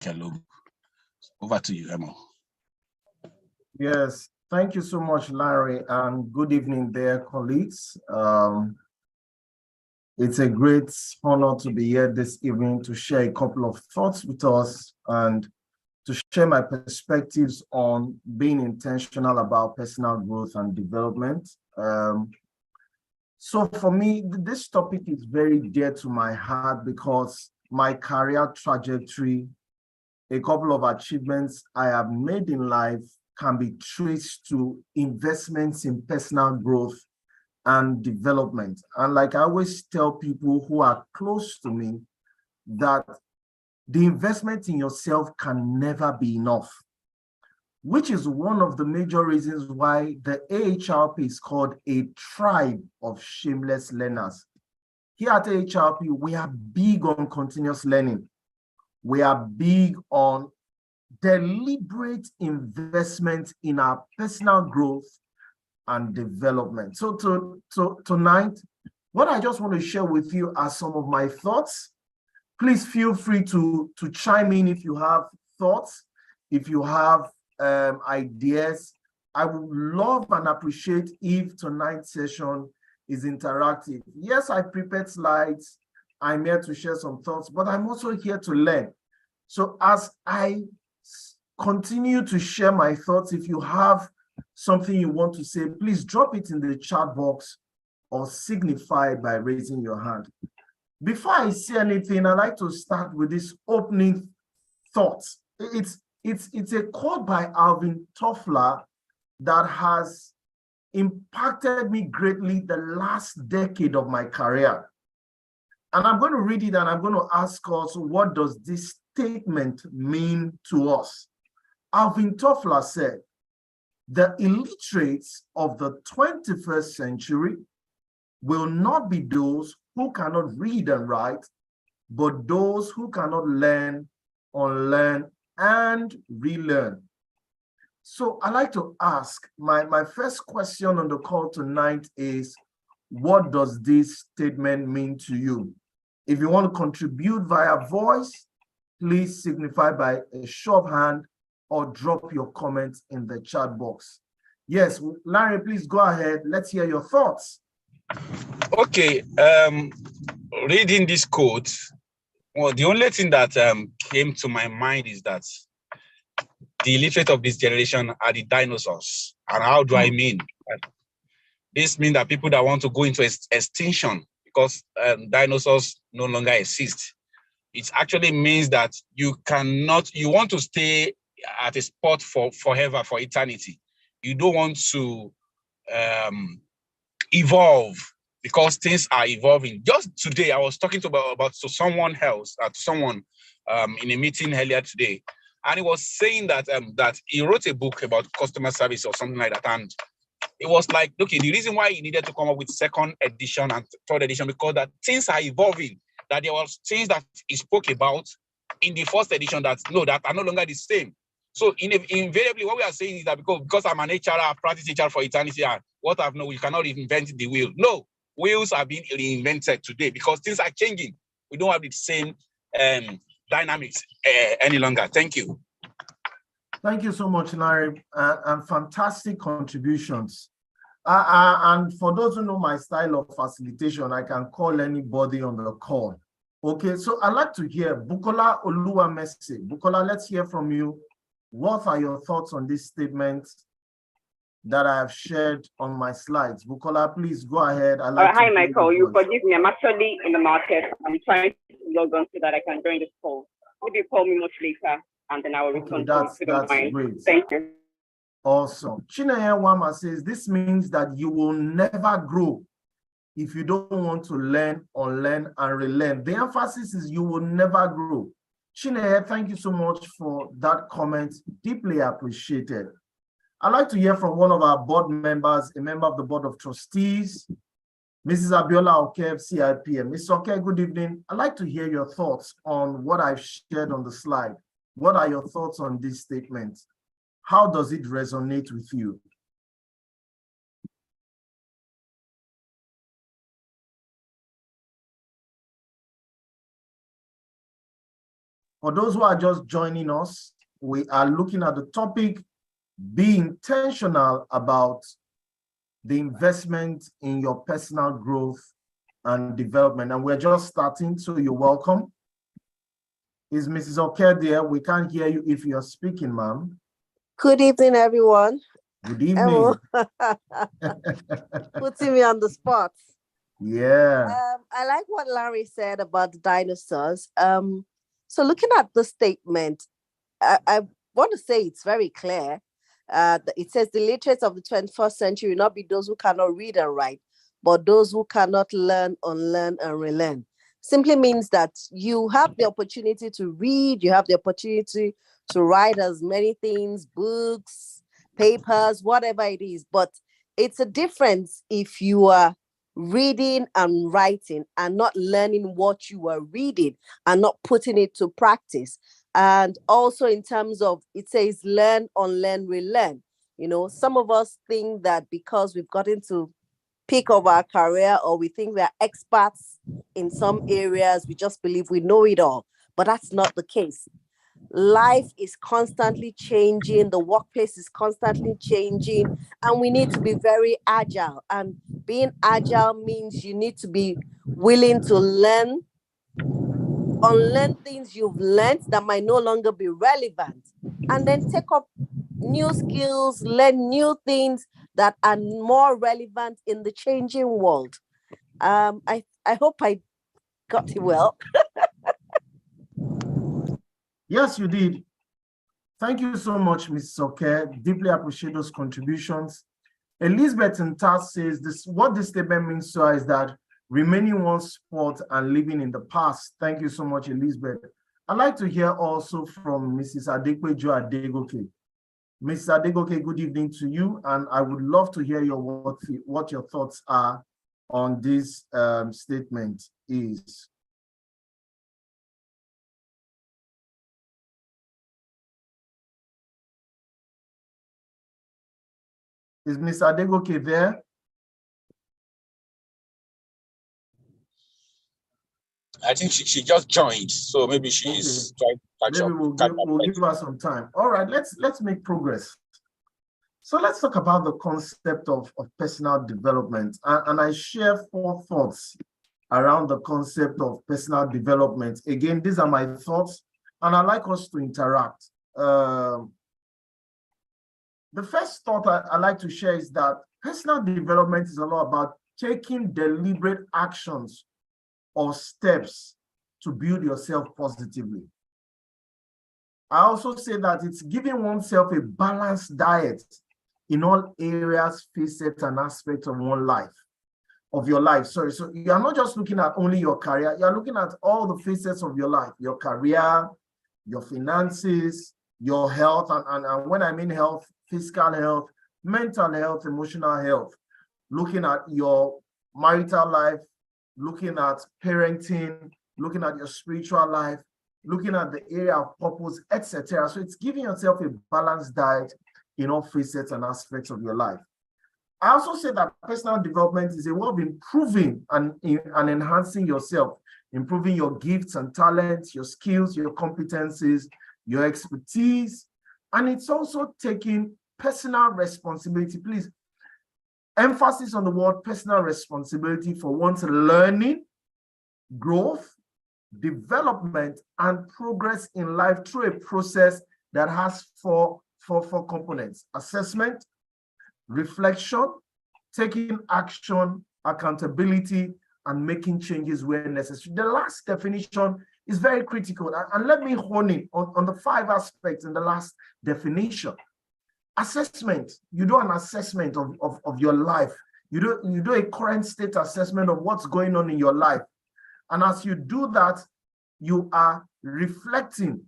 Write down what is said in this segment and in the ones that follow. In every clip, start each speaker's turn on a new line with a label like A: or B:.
A: Kelum. Over to you, Emo.
B: Yes, thank you so much, Larry, and good evening there, colleagues. It's a great honor to be here this evening to share a couple of thoughts with us and to share my perspectives on being intentional about personal growth and development. So for me, this topic is very dear to my heart because my career trajectory, a couple of achievements I have made in life can be traced to investments in personal growth and development. And like I always tell people who are close to me, that the investment in yourself can never be enough, which is one of the major reasons why the AHRP is called a tribe of shameless learners. Here at AHRP, we are big on continuous learning. We are big on deliberate investment in our personal growth and development. So tonight, what I just want to share with you are some of my thoughts. Please feel free to chime in if you have thoughts, if you have ideas. I would love and appreciate if tonight's session is interactive. Yes, I prepared slides. I'm here to share some thoughts, but I'm also here to learn. So as I continue to share my thoughts, if you have something you want to say, please drop it in the chat box or signify by raising your hand. Before I say anything, I'd like to start with this opening thought. It's a quote by Alvin Toffler that has impacted me greatly the last decade of my career. And I'm going to read it and I'm going to ask us, what does this statement mean to us? Alvin Toffler said, "The illiterates of the 21st century will not be those who cannot read and write, but those who cannot learn, unlearn, and relearn." So I like to ask, my first question on the call tonight is, what does this statement mean to you? If you want to contribute via voice, please signify by a show of hand or drop your comments in the chat box. Yes, Larry, please go ahead. Let's hear your thoughts.
A: Okay, reading this quote, well, the only thing that came to my mind is that the illiterate of this generation are the dinosaurs. And how do I mean? This means that people that want to go into extinction because dinosaurs no longer exist. It actually means that you want to stay at a spot forever, for eternity. You don't want to evolve because things are evolving. Just today, I was talking about someone else, to someone in a meeting earlier today, and he was saying that that he wrote a book about customer service or something like that, and it was like, okay, the reason why he needed to come up with second edition and third edition because that things are evolving. That there was things that he spoke about in the first edition that are no longer the same. So invariably, what we are saying is that because I'm an HR, I've practiced HR for eternity, and what I've known, we cannot invent the wheel. No, wheels are being reinvented today because things are changing. We don't have the same dynamics any longer. Thank you.
B: Thank you so much, Larry, and fantastic contributions. And for those who know my style of facilitation, I can call anybody on the call. Okay, so I'd like to hear Bukola Oluwamesi. Bukola, let's hear from you. What are your thoughts on this statement that I have shared on my slides? Bukola, please go ahead.
C: Hi, Michael. You forgive me. I'm actually in the market. I'm trying to log on so that I can join this call. Maybe you call me much later, and then I will respond to you.
B: That's great.
C: Thank you.
B: Awesome. Chineye Wama says, this means that you will never grow if you don't want to learn, unlearn, and relearn. The emphasis is you will never grow. Chineye, thank you so much for that comment. Deeply appreciated. I'd like to hear from one of our board members, a member of the Board of Trustees, Mrs. Abiola Oke, CIPM. Ms. Oke, good evening. I'd like to hear your thoughts on what I've shared on the slide. What are your thoughts on this statement? How does it resonate with you? For those who are just joining us, we are looking at the topic, be intentional about the investment in your personal growth and development. And we're just starting, so you're welcome. Is Mrs. Oke there? We can't hear you if you're speaking, ma'am.
D: Good evening, everyone.
B: Good evening.
D: Putting me on the spot.
B: Yeah.
D: I like what Larry said about the dinosaurs. So looking at the statement, I want to say it's very clear. It says the literates of the 21st century will not be those who cannot read and write, but those who cannot learn, unlearn, and relearn. Simply means that you have the opportunity to read, you have the opportunity to write as many things, books, papers, whatever it is. But it's a difference if you are reading and writing and not learning what you are reading and not putting it to practice. And also in terms of, it says learn, unlearn, relearn. You know, some of us think that because we've gotten to peak of our career or we think we are experts in some areas, we just believe we know it all. But that's not the case. Life is constantly changing, the workplace is constantly changing, and we need to be very agile. And being agile means you need to be willing to learn, unlearn things you've learned that might no longer be relevant, and then take up new skills, learn new things that are more relevant in the changing world. I hope I got it well.
B: Yes, you did. Thank you so much, Mrs. Oke. Deeply appreciate those contributions. Elizabeth Ntas says this, what this statement means to her is that remaining one spot and living in the past. Thank you so much, Elizabeth. I'd like to hear also from Mrs. Adekweju Adegoke. Mrs. Adegoke, good evening to you, and I would love to hear what your thoughts are on this statement is. Is Ms. Adegoke there?
A: I think she just joined, so maybe she's trying to catch up.
B: Maybe we'll give her some time. All right, let's make progress. So let's talk about the concept of personal development. And I share 4 thoughts around the concept of personal development. Again, these are my thoughts, and I'd like us to interact. The first thought I like to share is that personal development is a lot about taking deliberate actions or steps to build yourself positively. I also say that it's giving oneself a balanced diet in all areas, facets, and aspects of your life. Sorry, so you are not just looking at only your career, you are looking at all the facets of your life, your career, your finances, your health, and when I mean health, physical health, mental health, emotional health, looking at your marital life, looking at parenting, looking at your spiritual life, looking at the area of purpose, etc. So it's giving yourself a balanced diet in all facets and aspects of your life. I also say that personal development is a way of improving and enhancing yourself, improving your gifts and talents, your skills, your competencies, your expertise, and it's also taking personal responsibility. Please, emphasis on the word personal responsibility for one's learning, growth, development, and progress in life through a process that has four components: assessment, reflection, taking action, accountability, and making changes where necessary. The last definition is very critical, and let me hone in on the 5 aspects in the last definition. Assessment, you do an assessment of your life. You do a current state assessment of what's going on in your life. And as you do that, you are reflecting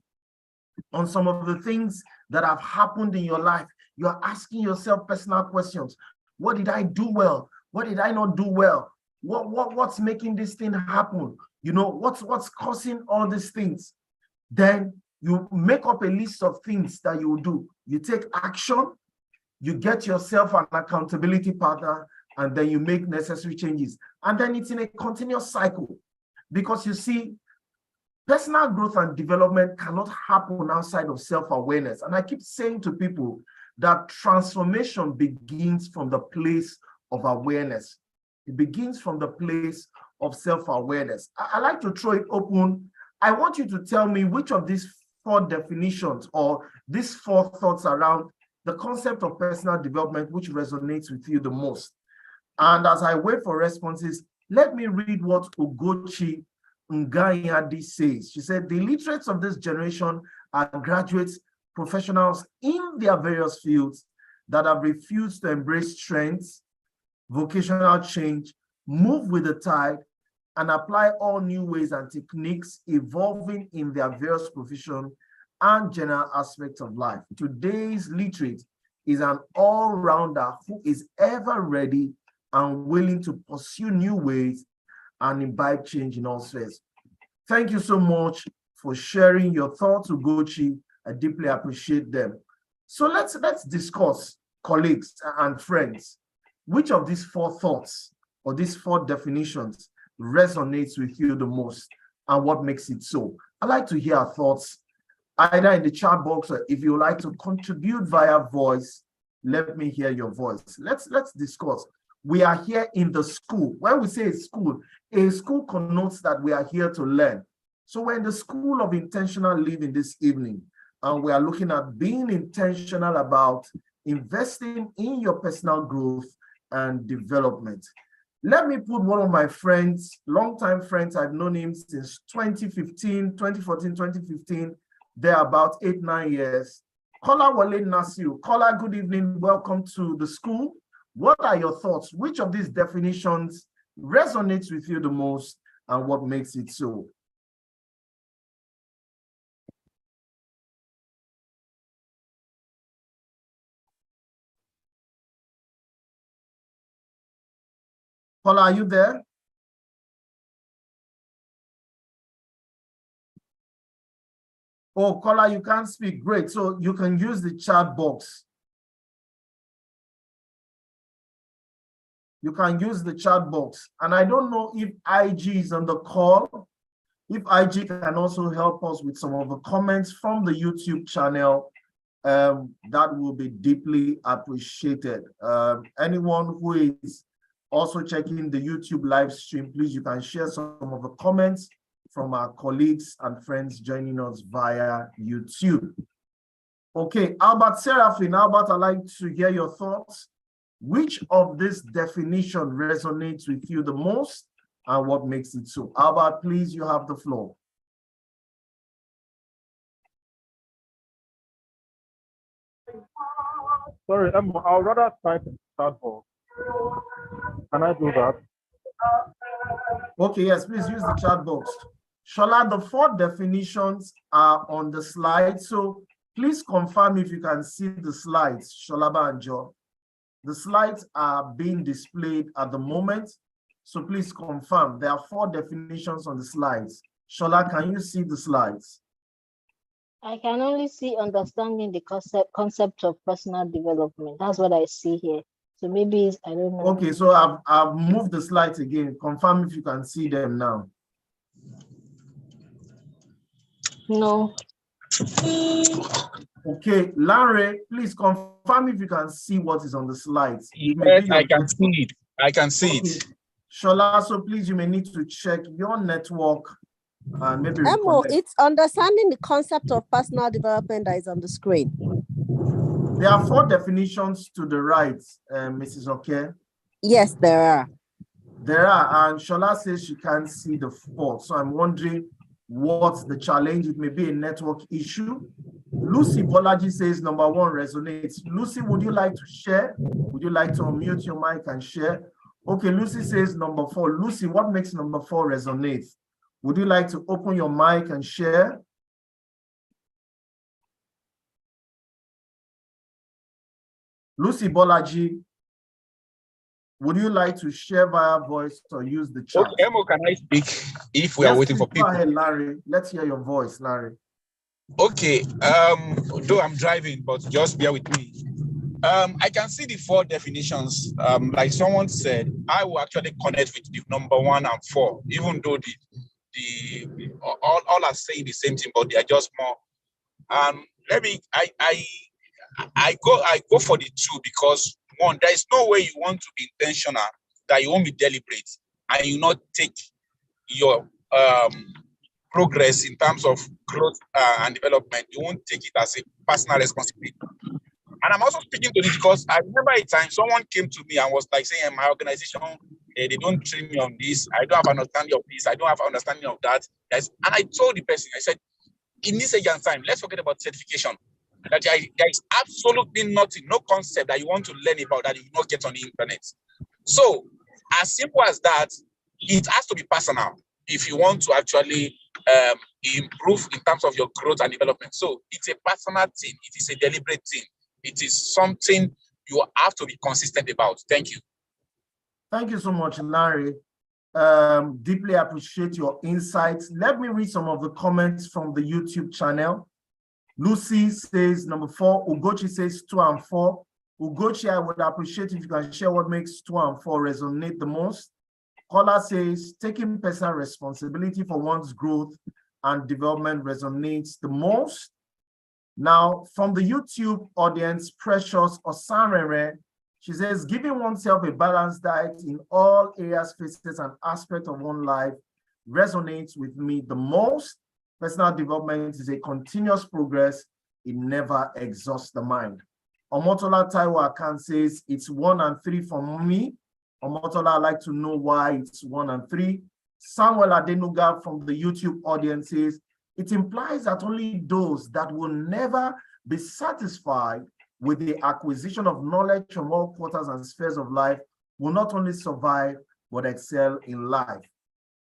B: on some of the things that have happened in your life. You are asking yourself personal questions. What did I do well? What did I not do well? What's making this thing happen? You know, what's causing all these things? Then you make up a list of things that you will do. You take action, you get yourself an accountability partner, and then you make necessary changes. And then it's in a continuous cycle. Because you see, Personal growth and development cannot happen outside of self-awareness. And I keep saying to people that transformation begins from the place of awareness. It begins from the place of self-awareness. I like to throw it open. I want you to tell me which of these 4 definitions or these 4 thoughts around the concept of personal development which resonates with you the most. And as I wait for responses, let me read what Ugochi Ngayadi says. She said, the illiterates of this generation are graduates, professionals in their various fields that have refused to embrace trends, vocational change, move with the tide, and apply all new ways and techniques evolving in their various professions and general aspects of life. Today's literate is an all-rounder who is ever ready and willing to pursue new ways and imbibe change in all spheres. Thank you so much for sharing your thoughts, Ugochi. I deeply appreciate them. So let's discuss, colleagues and friends, which of these 4 thoughts or these 4 definitions resonates with you the most and what makes it so. I'd like to hear our thoughts either in the chat box or if you would like to contribute via voice, let me hear your voice. Let's discuss. We are here in the school. When we say a school connotes that we are here to learn. So we're in the school of intentional living this evening, and we are looking at being intentional about investing in your personal growth and development. Let me put one of my friends, longtime friends, I've known him since 2014, 2015, there about 8-9 years. Kola Wale Nasiu. Kola, good evening, welcome to the school. What are your thoughts? Which of these definitions resonates with you the most and what makes it so? Paula, are you there? Oh, Paula, you can't speak. Great. So you can use the chat box. You can use the chat box. And I don't know if IG is on the call. If IG can also help us with some of the comments from the YouTube channel, that will be deeply appreciated. Anyone who is also checking the YouTube live stream, please, you can share some of the comments from our colleagues and friends joining us via YouTube. Okay, Albert Serafin, Albert, I'd like to hear your thoughts. Which of this definition resonates with you the most and what makes it so? Albert, please, you have the floor.
E: Sorry, I'll rather type in chat box. Can I do that?
B: Okay, yes, please use the chat box. Shola, the 4 definitions are on the slide, so please confirm if you can see the slides, Sholaba and Joe. The slides are being displayed at the moment, so please confirm. There are 4 definitions on the slides. Shola, can you see the slides?
F: I can only see understanding the concept of personal development. That's what I see here. So maybe I don't know.
B: Okay, so I've moved the slides again. Confirm if you can see them now.
F: No.
B: Okay, Larry, please confirm if you can see what is on the slides.
A: Yes, I can see it. I can see it.
B: Shola, so please, you may need to check your network and maybe
D: Emo, it's understanding the concept of personal development that is on the screen.
B: There are 4 definitions to the right, Mrs. Okay?
D: Yes, there are.
B: There are, and Shola says she can't see the 4th. So I'm wondering what's the challenge. It may be a network issue. Lucy Bolaji says number 1 resonates. Lucy, would you like to share? Would you like to unmute your mic and share? Okay, Lucy says number 4. Lucy, what makes number 4 resonate? Would you like to open your mic and share? Lucy Bolaji, would you like to share via voice or use the chat?
A: Okay, Emo, can I speak if we are waiting for people?
B: Go ahead, Larry. Let's hear your voice, Larry.
A: Okay, though I'm driving, but just bear with me. I can see the 4 definitions. Like someone said, I will actually connect with the number 1 and 4, even though all are saying the same thing, but they are just more. I go for the two because one, there is no way you want to be intentional that you won't be deliberate and you not take your progress in terms of growth and development. You won't take it as a personal responsibility. And I'm also speaking to this because I remember a time someone came to me and was like saying, my organization, they don't train me on this. I don't have an understanding of this. I don't have an understanding of that. Yes. And I told the person, I said, in this age and time, let's forget about certification. That there is absolutely nothing, no concept that you want to learn about that you will not get on the internet. So, as simple as that, it has to be personal if you want to actually improve in terms of your growth and development. So, it's a personal thing. It is a deliberate thing. It is something you have to be consistent about. Thank you.
B: Thank you so much, Larry. Deeply appreciate your insights. Let me read some of the comments from the YouTube channel. Lucy says, number 4. Ugochi says 2 and 4. Ugochi, I would appreciate if you can share what makes 2 and 4 resonate the most. Kola says, taking personal responsibility for one's growth and development resonates the most. Now, from the YouTube audience, Precious Osanrere, she says, giving oneself a balanced diet in all areas, facets, and aspects of one's life resonates with me the most. Personal development is a continuous progress. It never exhausts the mind. Omotola Taiwo Akan says, it's 1 and 3 for me. Omotola, I'd like to know why it's 1 and 3. Samuel Adenuga from the YouTube audience says, it implies that only those that will never be satisfied with the acquisition of knowledge from all quarters and spheres of life will not only survive, but excel in life.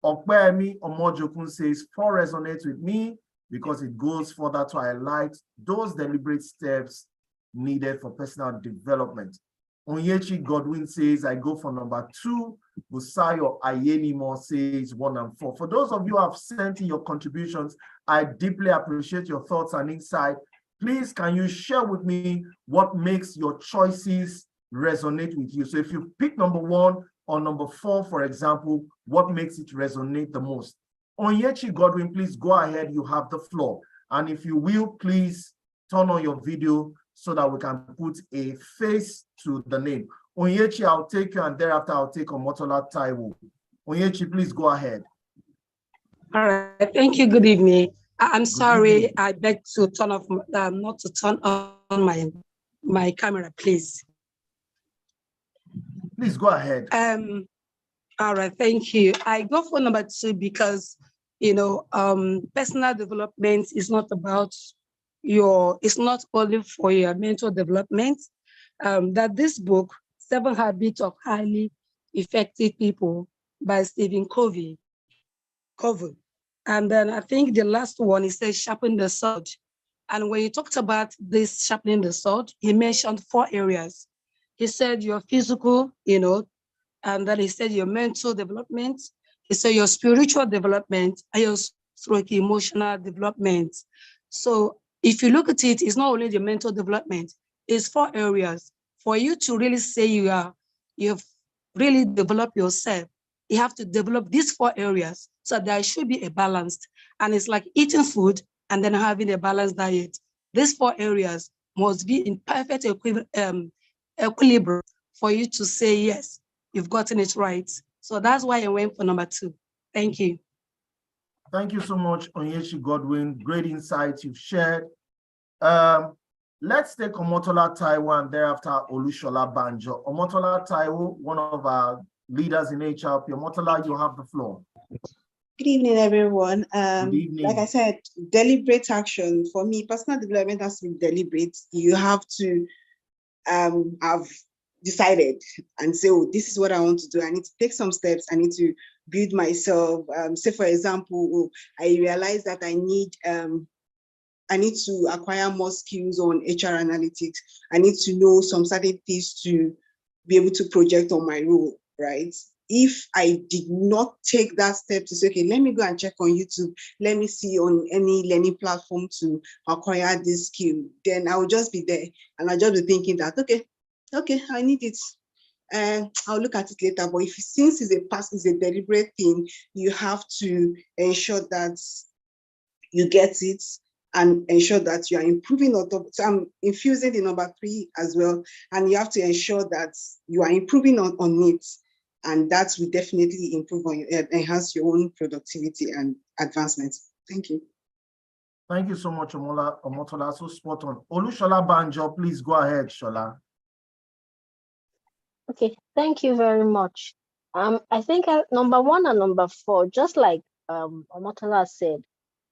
B: Okpemi Omojokun says, 4 resonates with me because it goes further to highlight those deliberate steps needed for personal development. Onyechi Godwin says, I go for number 2. Busayo Ayenimo says 1 and 4. For those of you who have sent in your contributions, I deeply appreciate your thoughts and insight. Please, can you share with me what makes your choices resonate with you? So if you pick number 1 or number 4, for example, what makes it resonate the most? Onyechi Godwin, please go ahead. You have the floor. And if you will, please turn on your video so that we can put a face to the name. Onyechi, I'll take you, and thereafter I'll take Omotola Taiwo. Onyechi, please go ahead.
G: All right, thank you. Good evening. I'm sorry, I beg to turn off, not to turn on my camera, please.
B: Please go ahead.
G: All right, thank you. I go for number 2 because, you know, personal development is not about it's not only for your mental development. That this book, 7 Habits of Highly Effective People by Stephen Covey. And then I think the last one, he says, sharpen the sword. And when he talked about this sharpening the sword, he mentioned 4 areas. He said your physical, you know, and then he said your mental development. He said your spiritual development and your emotional development. So if you look at it, it's not only the mental development, it's 4 areas. For you to really say you've really developed yourself, you have to develop these 4 areas. So there should be a balance. And it's like eating food and then having a balanced diet. These 4 areas must be in perfect equilibrium for you to say, yes, you've gotten it right. So that's why I went for number 2. Thank you.
B: Thank you so much, Onyechi Godwin. Great insights you've shared. Let's take Omotola Taiwo and thereafter Olushola Banjo. Omotola Taiwo, one of our leaders in HRP. Omotola, you have the floor.
H: Good evening, everyone.
B: Good evening.
H: Like I said, deliberate action. For me, personal development has to be deliberate. You have to have decided and say, oh, this is what I want to do. I need to take some steps. I need to build myself. Say, for example, I realize that I need to acquire more skills on HR analytics. I need to know some certain things to be able to project on my role, right? If I did not take that step to say, okay, let me go and check on YouTube, let me see on any learning platform to acquire this skill, then I will just be there and I'll just be thinking that, okay, I need it. I'll look at it later. But since it's a deliberate thing, you have to ensure that you get it and ensure that you are improving on top. So I'm infusing the number 3 as well. And you have to ensure that you are improving on it. And that will definitely improve on enhance your own productivity and advancement. Thank you.
B: Thank you so much, Omotola. So spot on. Olushola Banjo, please go ahead, Shola.
F: Okay, thank you very much. I think number 1 and number 4, just like Omotola said,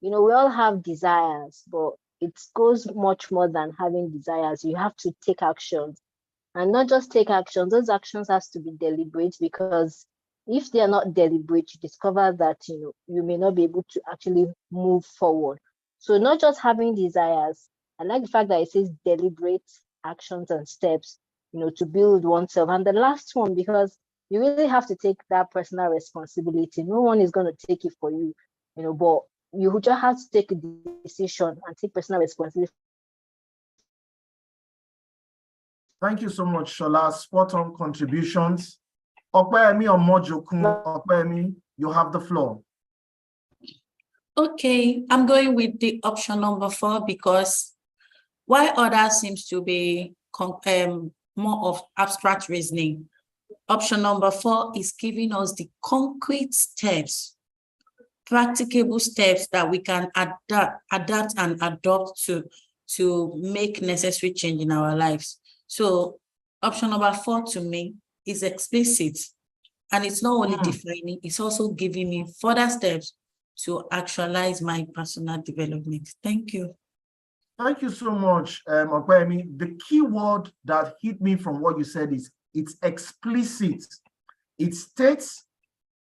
F: we all have desires, but it goes much more than having desires. You have to take actions, and not just take actions. Those actions has to be deliberate, because if they are not deliberate, you discover that you may not be able to actually move forward. So not just having desires. I like the fact that it says deliberate actions and steps, to build oneself. And the last one, because you really have to take that personal responsibility. No one is going to take it for you, but you just have to take a decision and take personal responsibility.
B: Thank you so much, Shola. Spot on contributions. Okpeyemi Omojokun, Okpeyemi, you have the floor.
I: Okay, I'm going with the option number 4, because while others seems to be more of abstract reasoning, option number 4 is giving us the concrete steps, practicable steps that we can adapt and adopt to make necessary change in our lives. So option number 4 to me is explicit, and it's not only defining, it's also giving me further steps to actualize my personal development. Thank you.
B: Thank you so much, Okpeyemi. The key word that hit me from what you said is it's explicit. It states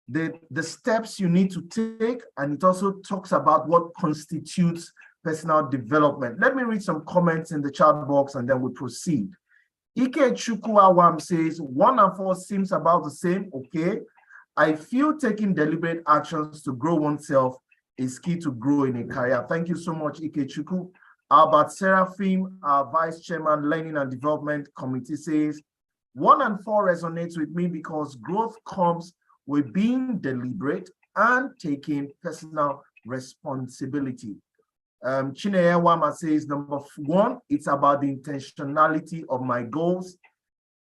B: the steps you need to take, and it also talks about what constitutes personal development. Let me read some comments in the chat box and then we proceed. Ike Chukwuawam says 1 and 4 seems about the same. Okay. I feel taking deliberate actions to grow oneself is key to grow in a career. Thank you so much, Ike Chukwu. Albert Seraphim, our Vice Chairman, Learning and Development Committee, says 1 and 4 resonates with me because growth comes with being deliberate and taking personal responsibility. Chineye Wama says number 1, it's about the intentionality of my goals.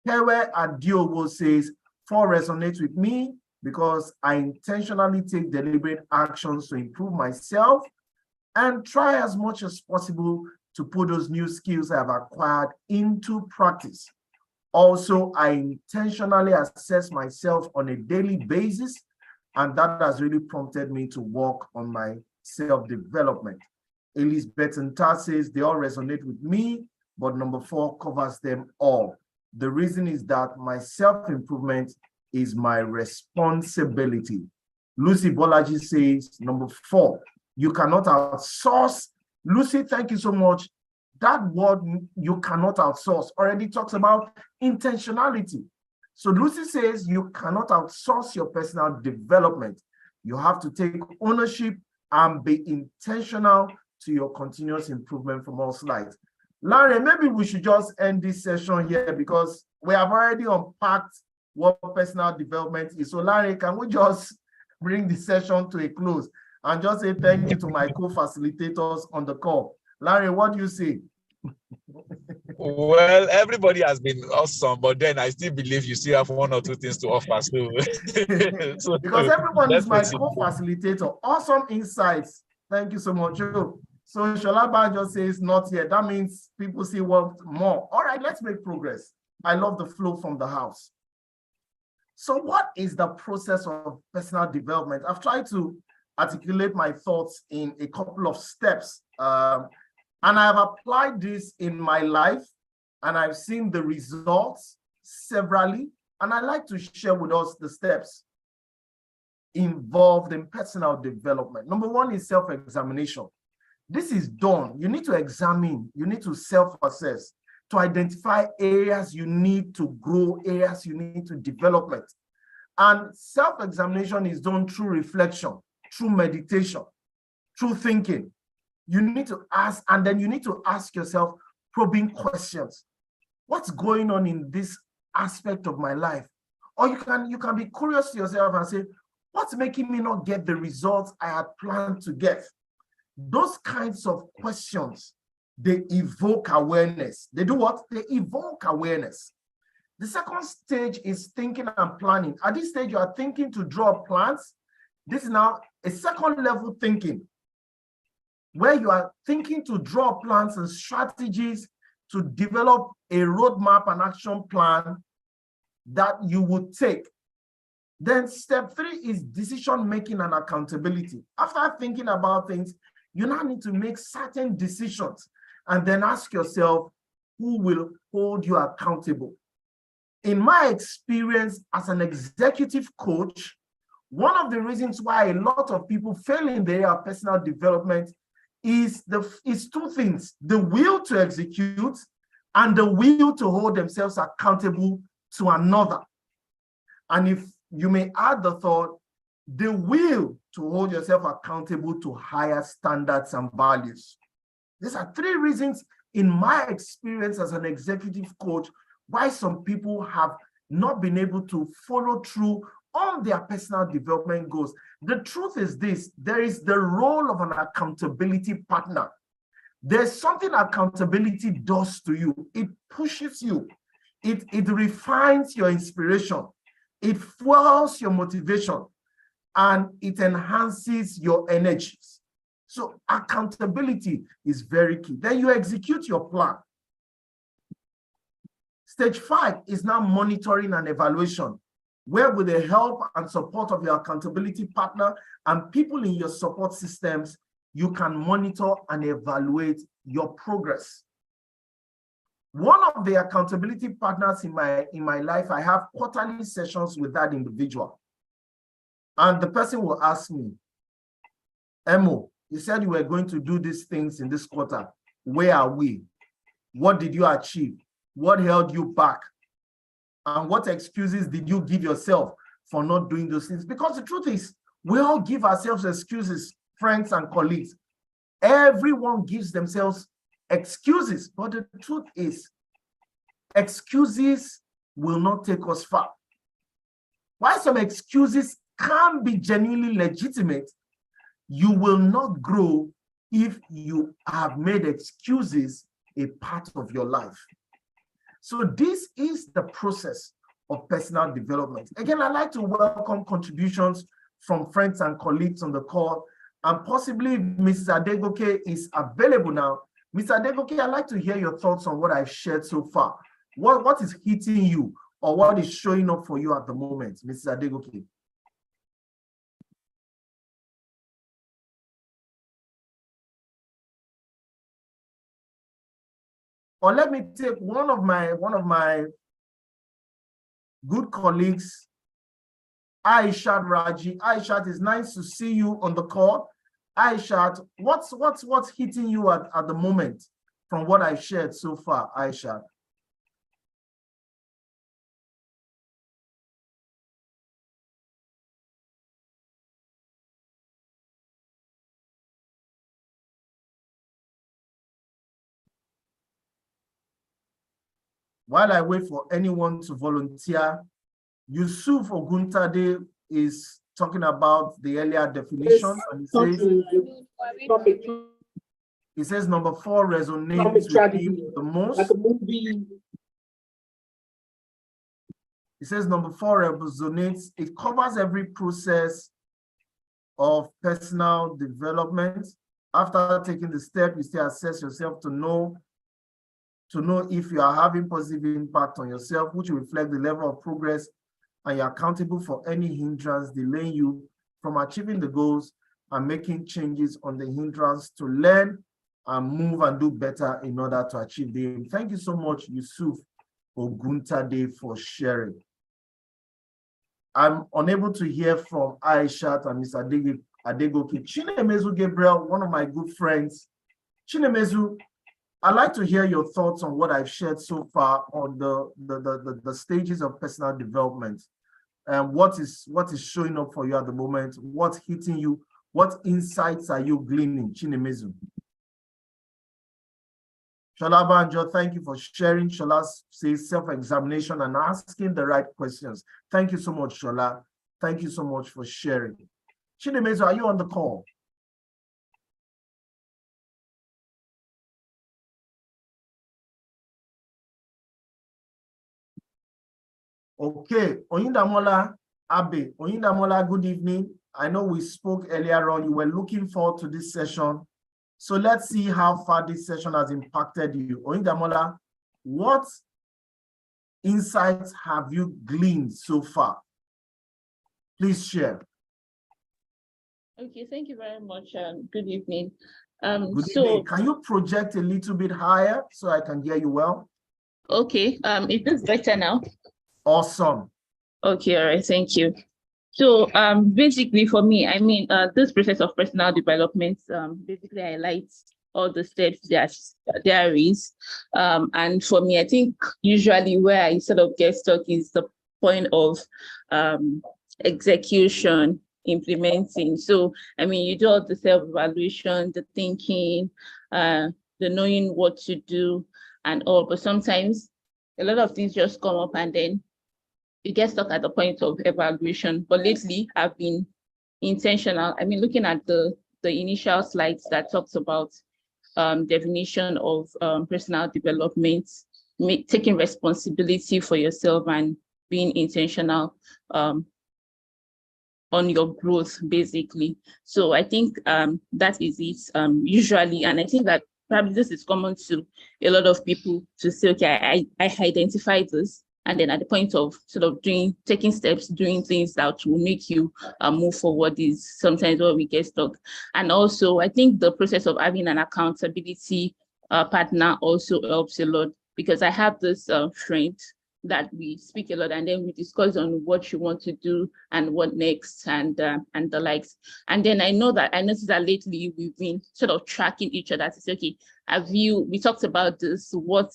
B: Kewe Adiowo says 4 resonates with me because I intentionally take deliberate actions to improve myself and try as much as possible to put those new skills I have acquired into practice. Also, I intentionally assess myself on a daily basis, and that has really prompted me to work on my self-development. Elizabeth Nta says they all resonate with me, but number 4 covers them all. The reason is that my self-improvement is my responsibility. Lucy Bolaji says number 4, you cannot outsource. Lucy, thank you so much. That word, you cannot outsource, already talks about intentionality. So Lucy says you cannot outsource your personal development. You have to take ownership and be intentional to your continuous improvement from all sides. Larry, maybe we should just end this session here because we have already unpacked what personal development is. So Larry, can we just bring the session to a close and just say thank you to my co-facilitators on the call? Larry, what do you say?
A: Well, everybody has been awesome, but then I still believe you still have 1 or 2 things to offer. So
B: because everyone is my co-facilitator. Awesome insights. Thank you so much. So Shola Banjo says not yet. That means people still want more. All right, let's make progress. I love the flow from the house. So what is the process of personal development? I've tried to articulate my thoughts in a couple of steps. And I've applied this in my life, and I've seen the results severally. And I'd like to share with us the steps involved in personal development. Number 1 is self-examination. This is done. You need to examine, you need to self-assess to identify areas you need to grow, areas you need to development. And self-examination is done through reflection, through meditation, through thinking. You need to ask, and then you need to ask yourself probing questions. What's going on in this aspect of my life? Or you can be curious to yourself and say, what's making me not get the results I had planned to get? Those kinds of questions, they evoke awareness. They do what? They evoke awareness. The second stage is thinking and planning. At this stage, you are thinking to draw plans. This is now a second level thinking, where you are thinking to draw plans and strategies to develop a roadmap and action plan that you would take. Then step 3 is decision making and accountability. After thinking about things, you now need to make certain decisions and then ask yourself, who will hold you accountable? In my experience as an executive coach, one of the reasons why a lot of people fail in the area of personal development is 2 things: the will to execute and the will to hold themselves accountable to another. And if you may add the thought, the will to hold yourself accountable to higher standards and values. These are 3 reasons in my experience as an executive coach why some people have not been able to follow through on their personal development goals. The truth is this: there is the role of an accountability partner. There's something accountability does to you. It pushes you. It refines your inspiration. It fuels your motivation, and it enhances your energies. So accountability is very key. Then you execute your plan. Stage 5 is now monitoring and evaluation, where with the help and support of your accountability partner and people in your support systems, you can monitor and evaluate your progress. One of the accountability partners in my life, I have quarterly sessions with that individual. And the person will ask me, Emo, you said you were going to do these things in this quarter. Where are we? What did you achieve? What held you back? And what excuses did you give yourself for not doing those things? Because the truth is, we all give ourselves excuses, friends and colleagues. Everyone gives themselves excuses, but the truth is, excuses will not take us far. While some excuses can be genuinely legitimate, you will not grow if you have made excuses a part of your life. So this is the process of personal development. Again, I'd like to welcome contributions from friends and colleagues on the call, and possibly Mrs. Adegoke is available now. Mr. Adegoke, I'd like to hear your thoughts on what I've shared so far. What is hitting you, or what is showing up for you at the moment, Mrs. Adegoke? Or let me take one of my good colleagues, Aishat Raji. Aishat, it's nice to see you on the call. Aishat, what's hitting you at the moment from what I've shared so far, Aishat? While I wait for anyone to volunteer, Yusuf Oguntade is talking about the earlier definition, and he says number 4 resonates with him the most. He says number 4 resonates. It covers every process of personal development. After taking the step, you still assess yourself to know if you are having positive impact on yourself, which will reflect the level of progress, and you're accountable for any hindrance delaying you from achieving the goals and making changes on the hindrance to learn and move and do better in order to achieve the aim. Thank you so much, Yusuf Oguntade, for sharing. I'm unable to hear from Aishat and Mr. Adegoke. Chinemezu Gabriel, one of my good friends. Chinemezu, I'd like to hear your thoughts on what I've shared so far on the stages of personal development, and what is showing up for you at the moment. What's hitting you? What insights are you gleaning, Chinemezu? Shola Banjo, thank you for sharing. Shola says self-examination and asking the right questions. Thank you so much, Shola. Thank you so much for sharing. Chinemezo, are you on the call? Okay, Oyindamola Abe. Oyindamola, good evening. I know we spoke earlier on. You were looking forward to this session. So let's see how far this session has impacted you. Oyindamola, what insights have you gleaned so far? Please share.
J: Okay, thank you very much. Good evening.
B: Good evening. Can you project a little bit higher so I can hear you well?
J: Okay, is this better now?
B: Awesome.
J: Okay, all right, thank you. So basically for me, I mean, this process of personal development basically highlights all the steps that there is. And for me, I think usually where I sort of get stuck is the point of execution, implementing. So, I mean, you do all the self-evaluation, the thinking, the knowing what to do and all, but sometimes a lot of things just come up and then you get stuck at the point of evaluation. But lately I've been intentional. I mean, looking at the initial slides that talks about definition of personal development, taking responsibility for yourself and being intentional on your growth, basically. So I think that is it usually, and I think that probably this is common to a lot of people to say, okay, I identify this, and then at the point of sort of taking steps, doing things that will make you move forward is sometimes where we get stuck. And also, I think the process of having an accountability partner also helps a lot, because I have this friend that we speak a lot, and then we discuss on what you want to do and what next and the likes. And then I noticed that lately we've been sort of tracking each other to say, okay, we talked about this, what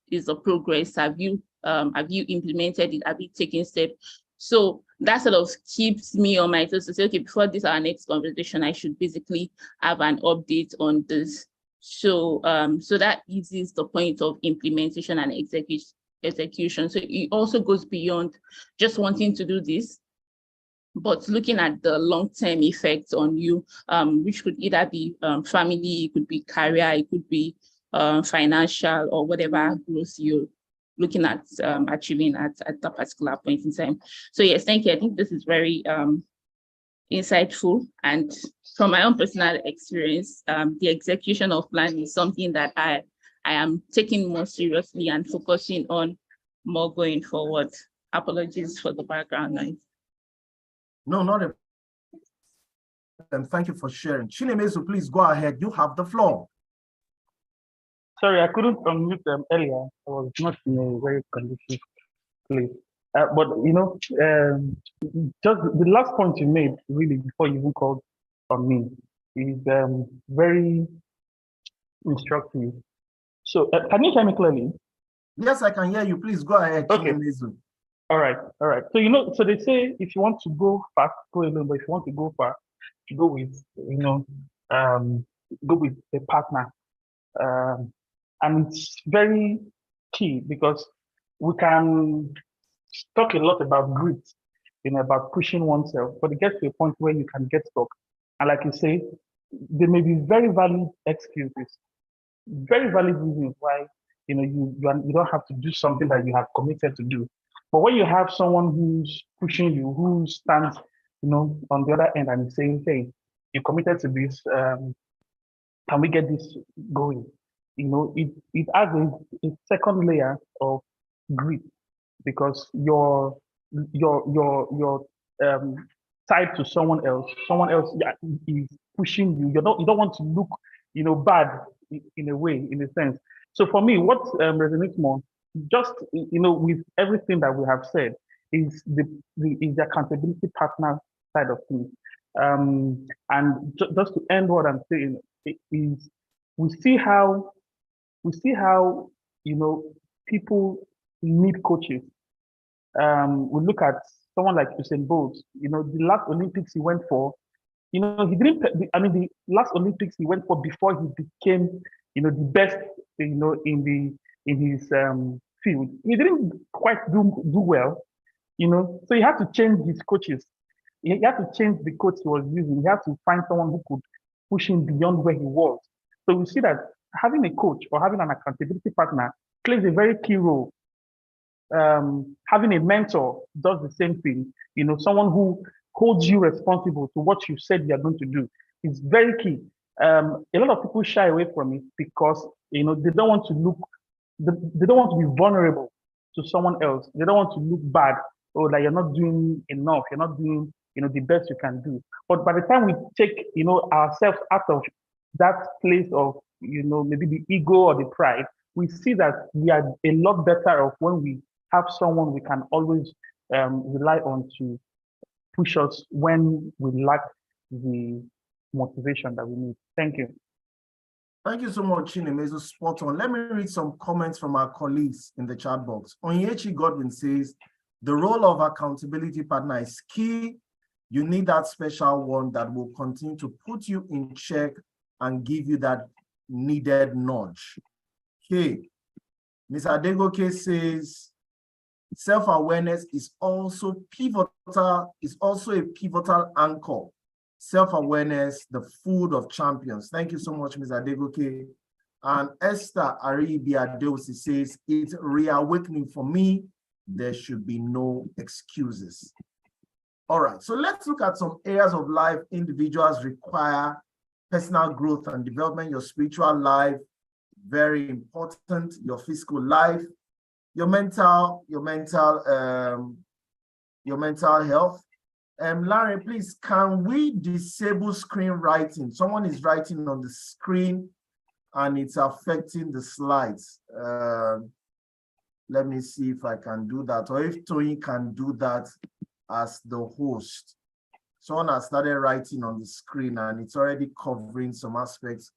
J: is the progress? Have you implemented it? Have you taken steps? So that sort of keeps me on my toes to say, okay, before this our next conversation, I should basically have an update on this. So so that eases the point of implementation and execution. So it also goes beyond just wanting to do this, but looking at the long-term effects on you, which could either be family, it could be career, it could be financial, or whatever growth you're looking at achieving at that particular point in time. So yes, thank you. I think this is very insightful, and from my own personal experience, the execution of plan is something that I am taking more seriously and focusing on more going forward. Apologies for the background noise.
B: No, not a problem. Thank you for sharing. Chinemezo, please go ahead. You have the floor.
E: Sorry, I couldn't unmute them earlier. I was not in a very conducive place. But you know, just the last point you made, really, before you even called on me, is very instructive. So, can you hear me clearly?
B: Yes, I can hear you. Please go ahead.
E: Okay. All right. So you know, so they say if you want to go fast, go alone. But if you want to go far, go with go with a partner. And it's very key, because we can talk a lot about grit, about pushing oneself, but it gets to a point where you can get stuck. And like you say, there may be very valid excuses, very valid reasons why you don't have to do something that you have committed to do. But when you have someone who's pushing you, who stands on the other end and is saying, hey, you committed to this, can we get this going? It adds a second layer of grit, because you're tied to someone else. Someone else is pushing you. You don't want to look bad in a way, in a sense. So for me, what resonates more, just with everything that we have said, is the accountability partner side of things. And just to end what I'm saying, is we see how people need coaches. We look at someone like Usain Bolt. The last Olympics he went for, he didn't. I mean, the last Olympics he went for before he became the best, in his field. He didn't quite do well, so he had to change his coaches. He had to change the coach he was using. He had to find someone who could push him beyond where he was. So we see that having a coach or having an accountability partner plays a very key role. Having a mentor does the same thing. Someone who holds you responsible to what you said you are going to do is very key. A lot of people shy away from it because they don't want to look, they don't want to be vulnerable to someone else. They don't want to look bad or like you're not doing enough. You're not doing the best you can do. But by the time we take ourselves out of that place of maybe the ego or the pride, we see that we are a lot better off when we have someone we can always rely on to push us when we lack the motivation that we need. Thank you.
B: Thank you so much, Chinemezo. Spot on. Let me read some comments from our colleagues in the chat box. Onyechi Godwin says, the role of accountability partner is key. You need that special one that will continue to put you in check and give you that needed nudge. Okay. Ms. Adegoke says, self-awareness is also a pivotal anchor. Self-awareness, the food of champions. Thank you so much, Ms. Adegoke. And Esther Aribiadosi says, it's reawakening for me. There should be no excuses. All right, so let's look at some areas of life individuals require personal growth and development. Your spiritual life, very important. Your physical life, your mental health. Larry, please, can we disable screen writing? Someone is writing on the screen and it's affecting the slides. Let me see if I can do that, or if Tony can do that as the host. Someone has started writing on the screen and it's already covering some aspects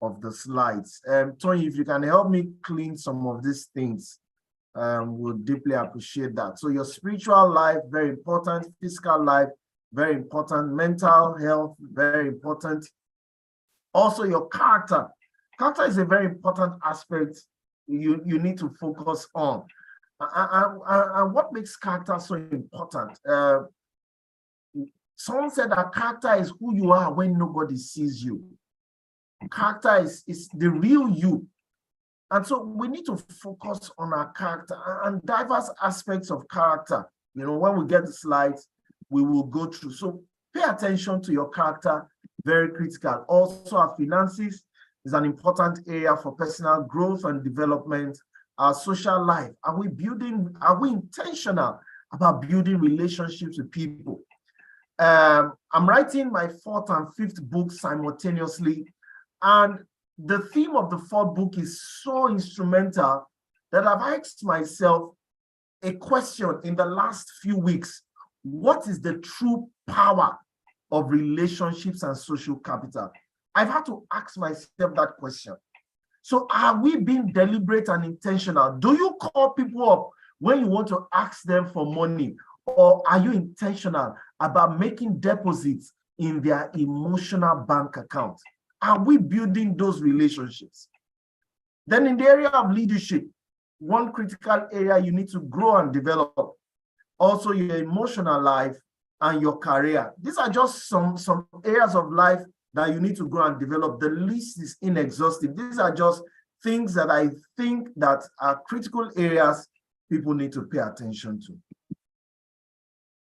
B: of the slides. Tony, if you can help me clean some of these things, we'll deeply appreciate that. So your spiritual life, very important. Physical life, very important. Mental health, very important. Also your character. Character is a very important aspect you need to focus on. And what makes character so important? Someone said that character is who you are when nobody sees you. Character is the real you. And so we need to focus on our character and diverse aspects of character. When we get the slides, we will go through. So pay attention to your character, very critical. Also, our finances is an important area for personal growth and development. Our social life, are we intentional about building relationships with people? I'm writing my 4th and 5th book simultaneously, and the theme of the 4th book is so instrumental that I've asked myself a question in the last few weeks. What is the true power of relationships and social capital? I've had to ask myself that question. So are we being deliberate and intentional? Do you call people up when you want to ask them for money? Or are you intentional about making deposits in their emotional bank account? Are we building those relationships? Then in the area of leadership, one critical area you need to grow and develop, also your emotional life and your career. These are just some areas of life that you need to grow and develop. The list is inexhaustive. These are just things that I think that are critical areas people need to pay attention to.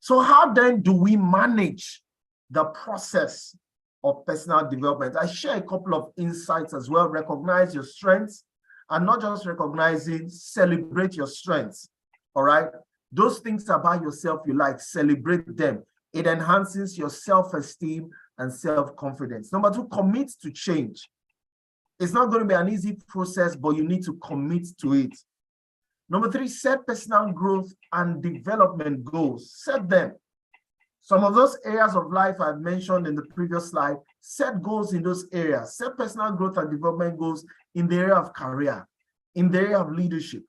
B: So how then do we manage the process of personal development? I share a couple of insights as well. Recognize your strengths, and not just recognizing, celebrate your strengths, all right? Those things about yourself you like, celebrate them. It enhances your self-esteem and self-confidence. Number 2, commit to change. It's not going to be an easy process, but you need to commit to it. Number 3, set personal growth and development goals. Set them. Some of those areas of life I've mentioned in the previous slide, set goals in those areas. Set personal growth and development goals in the area of career, in the area of leadership,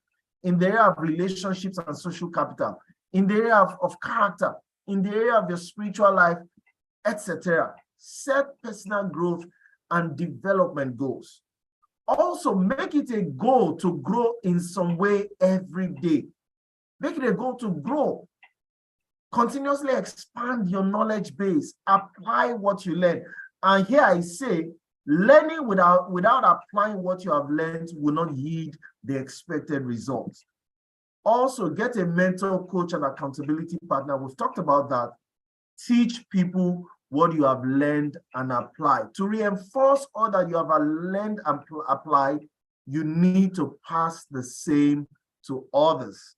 B: in the area of relationships and social capital, in the area of character, in the area of your spiritual life, etc. Set personal growth and development goals. Also, make it a goal to grow in some way every day. Make it a goal to grow. Continuously expand your knowledge base. Apply what you learn. And here I say, learning without applying what you have learned will not yield the expected results. Also, get a mentor, coach, and accountability partner. We've talked about that. Teach people what you have learned and apply. To reinforce all that you have learned and applied, you need to pass the same to others.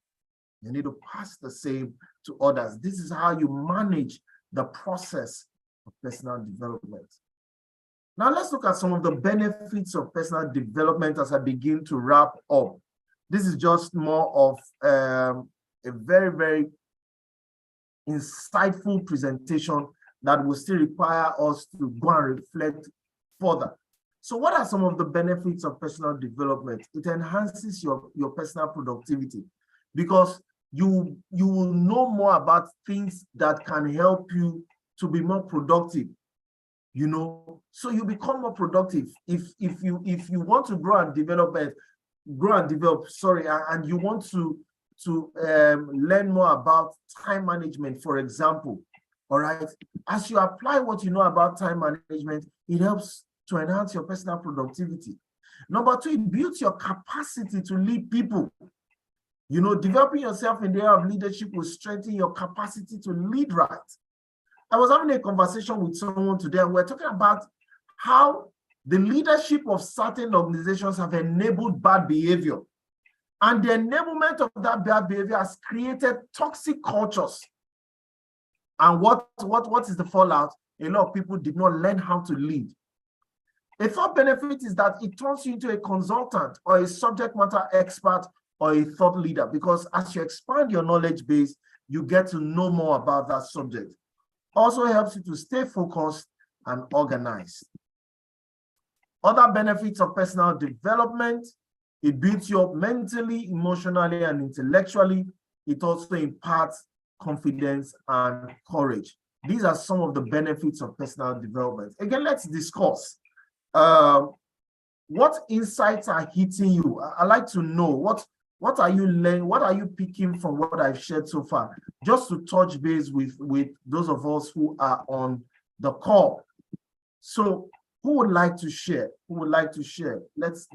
B: You need to pass the same to others. This is how you manage the process of personal development. Now let's look at some of the benefits of personal development as I begin to wrap up. This is just more of a very, very insightful presentation that will still require us to go and reflect further. So what are some of the benefits of personal development? It enhances your personal productivity because you will know more about things that can help you to be more productive. You know, so you become more productive. If you want to grow and develop, and you want to learn more about time management, for example, all right, as you apply what you know about time management, it helps to enhance your personal productivity. Number two, it builds your capacity to lead people. You know, developing yourself in the area of leadership will strengthen your capacity to lead right. I was having a conversation with someone today, and we're talking about how the leadership of certain organizations have enabled bad behavior. And the enablement of that bad behavior has created toxic cultures. And what is the fallout? A lot of people did not learn how to lead. A third benefit is that it turns you into a consultant or a subject matter expert or a thought leader, because as you expand your knowledge base, you get to know more about that subject. Also helps you to stay focused and organized. Other benefits of personal development: it builds you up mentally, emotionally, and intellectually. It also imparts confidence and courage. These are some of the benefits of personal development. Again, let's discuss. What insights are hitting you? I'd like to know what are you learning? What are you picking from what I've shared so far? Just to touch base with those of us who are on the call. So who would like to share? Who would like to share? Let's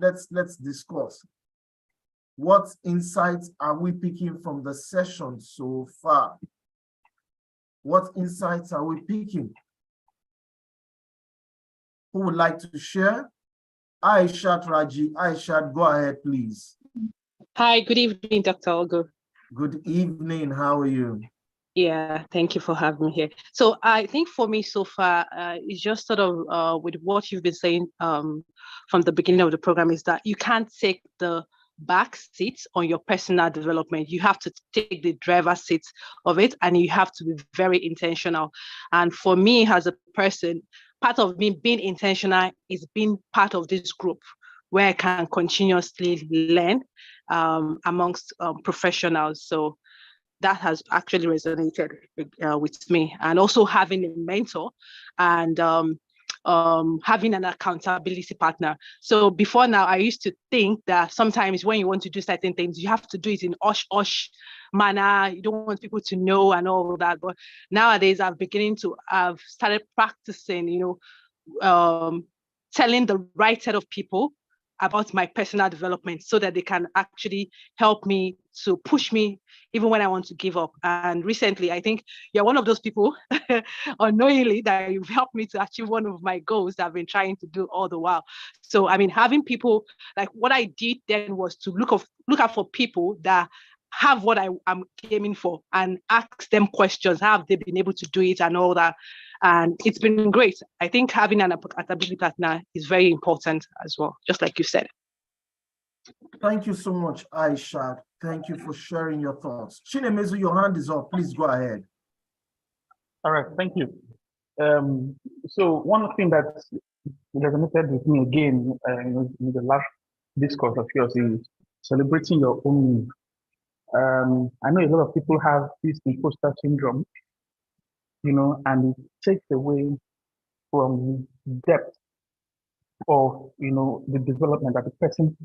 B: discuss. What insights are we picking from the session so far? What insights are we picking? Who would like to share? Aishat Raji. Aishat, go ahead, please.
K: Hi, good evening, Dr. Ogo.
B: Good evening, how are you?
K: Yeah, thank you for having me here. So I think for me so far, it's just sort of with what you've been saying from the beginning of the program, is that you can't take the back seat on your personal development. You have to take the driver's seat of it, and you have to be very intentional. And for me as a person, part of me being intentional is being part of this group where I can continuously learn amongst professionals. So that has actually resonated with me. And also having a mentor and having an accountability partner. So before now, I used to think that sometimes when you want to do certain things, you have to do it in hush manner. You don't want people to know and all that. But nowadays, I've started practicing, telling the right set of people about my personal development so that they can actually help me to push me even when I want to give up. And recently, I think you're one of those people unknowingly that you've helped me to achieve one of my goals that I've been trying to do all the while. So, I mean, having people, like what I did then was to look out for people that have what I'm aiming for and ask them questions. How have they been able to do it and all that? And it's been great. I think having an accountability partner is very important as well, just like you said.
B: Thank you so much, Aisha. Thank you for sharing your thoughts. Chinemezu, your hand is up. Please go ahead.
E: All right, thank you. So one thing that resonated with me again in the last discourse of yours is celebrating your own. I know a lot of people have this imposter syndrome, and it takes away from depth of the development that the person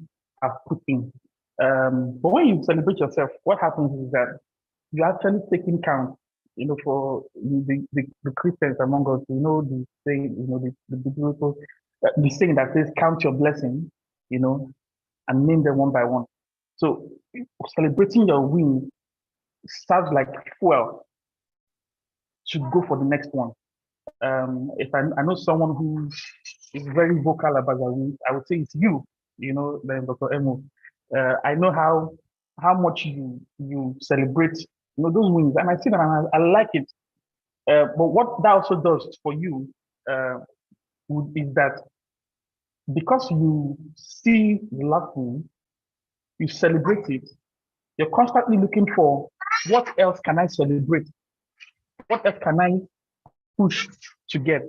E: has put in. But when you celebrate yourself, what happens is that you're actually taking count, for the Christians among us, the saying, the biblical, the saying that says, count your blessing, and name them one by one. So celebrating your win serves like fuel to go for the next one. If I know someone who is very vocal about their wins, I would say it's you, then Dr. Emo. I know how much you celebrate, those wins, and I see that and I like it. But what that also does for you is that because you see the last win, you celebrate it, you're constantly looking for what else can I celebrate? What else can I push to get?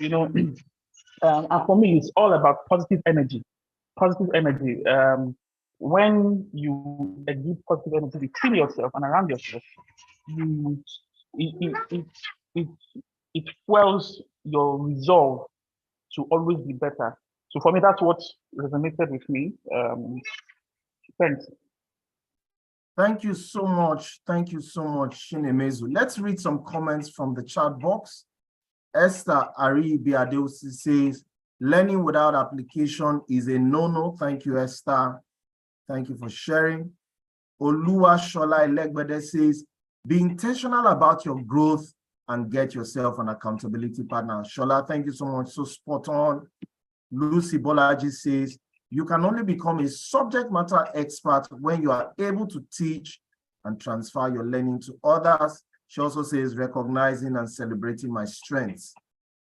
E: And for me, it's all about positive energy. Positive energy. When you exude positive energy between yourself and around yourself, it fuels your resolve to always be better. So for me, that's what resonated with me. Thanks.
B: Thank you so much. Thank you so much, Chinemezu. Let's read some comments from the chat box. Esther Aribiadeusi says, learning without application is a no-no. Thank you, Esther. Thank you for sharing. Olua Shola Elegbede says, be intentional about your growth and get yourself an accountability partner. Shola, thank you so much. So spot on. Lucy Bolaji says, you can only become a subject matter expert when you are able to teach and transfer your learning to others. She also says, recognizing and celebrating my strengths.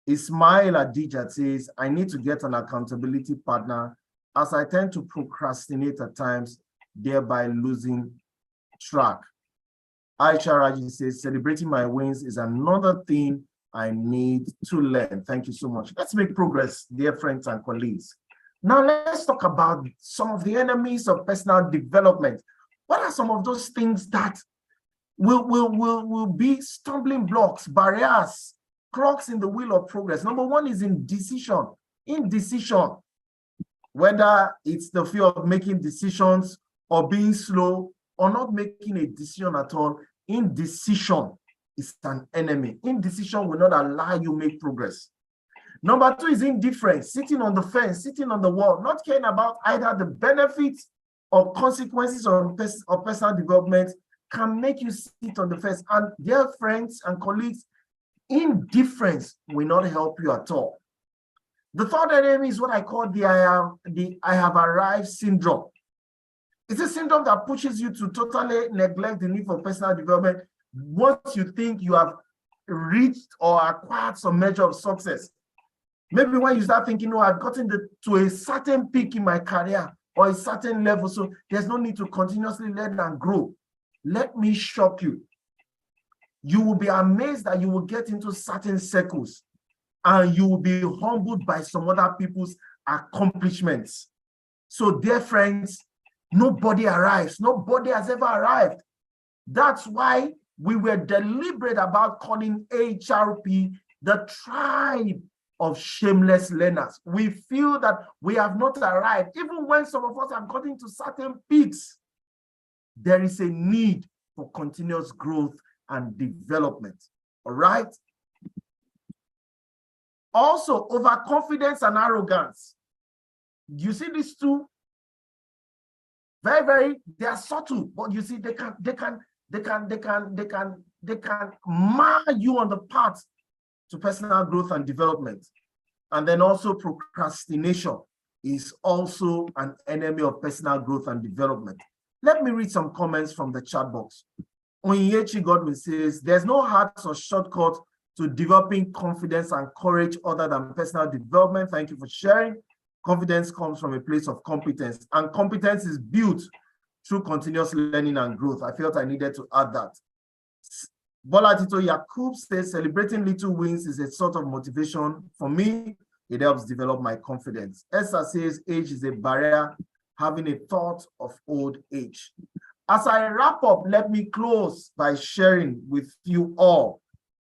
B: Ismail Adija says, I need to get an accountability partner as I tend to procrastinate at times, thereby losing track. Aisha Raji says, celebrating my wins is another thing I need to learn. Thank you so much. Let's make progress, dear friends and colleagues. Now let's talk about some of the enemies of personal development. What are some of those things that will be stumbling blocks, barriers, clogs in the wheel of progress? Number one is indecision. Indecision, whether it's the fear of making decisions or being slow or not making a decision at all, indecision is an enemy. Indecision will not allow you make progress. Number two is indifference, sitting on the fence, sitting on the wall, not caring about either the benefits or consequences of personal development can make you sit on the fence. And dear friends and colleagues, indifference will not help you at all. The third enemy is what I call the I have arrived syndrome. It's a syndrome that pushes you to totally neglect the need for personal development once you think you have reached or acquired some measure of success. Maybe when you start thinking, oh, I've gotten to a certain peak in my career or a certain level, so there's no need to continuously learn and grow. Let me shock you. You will be amazed that you will get into certain circles and you will be humbled by some other people's accomplishments. So, dear friends, nobody arrives. Nobody has ever arrived. That's why we were deliberate about calling HRP the tribe of shameless learners. We feel that we have not arrived. Even when some of us have gotten to certain peaks, there is a need for continuous growth and development. All right? Also, overconfidence and arrogance. You see these two? They are subtle, but you see, they can mar you on the path to personal growth and development. And then also procrastination is also an enemy of personal growth and development. Let me read some comments from the chat box. Onyechi Godwin says, there's no hacks or shortcut to developing confidence and courage other than personal development. Thank you for sharing. Confidence comes from a place of competence, and competence is built through continuous learning and growth. I felt I needed to add that. Bola Tito Yakub says, celebrating little wins is a sort of motivation. For me, it helps develop my confidence. Esther says, age is a barrier, having a thought of old age. As I wrap up, let me close by sharing with you all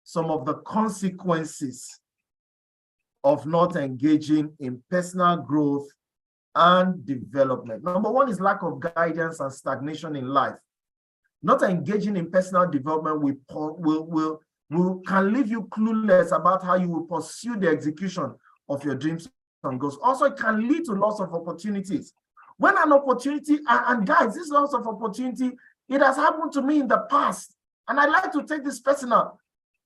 B: some of the consequences of not engaging in personal growth and development. Number one is lack of guidance and stagnation in life. Not engaging in personal development can leave you clueless about how you will pursue the execution of your dreams and goals. Also, it can lead to loss of opportunities. When an opportunity, and guys, this loss of opportunity, it has happened to me in the past, and I like to take this personal.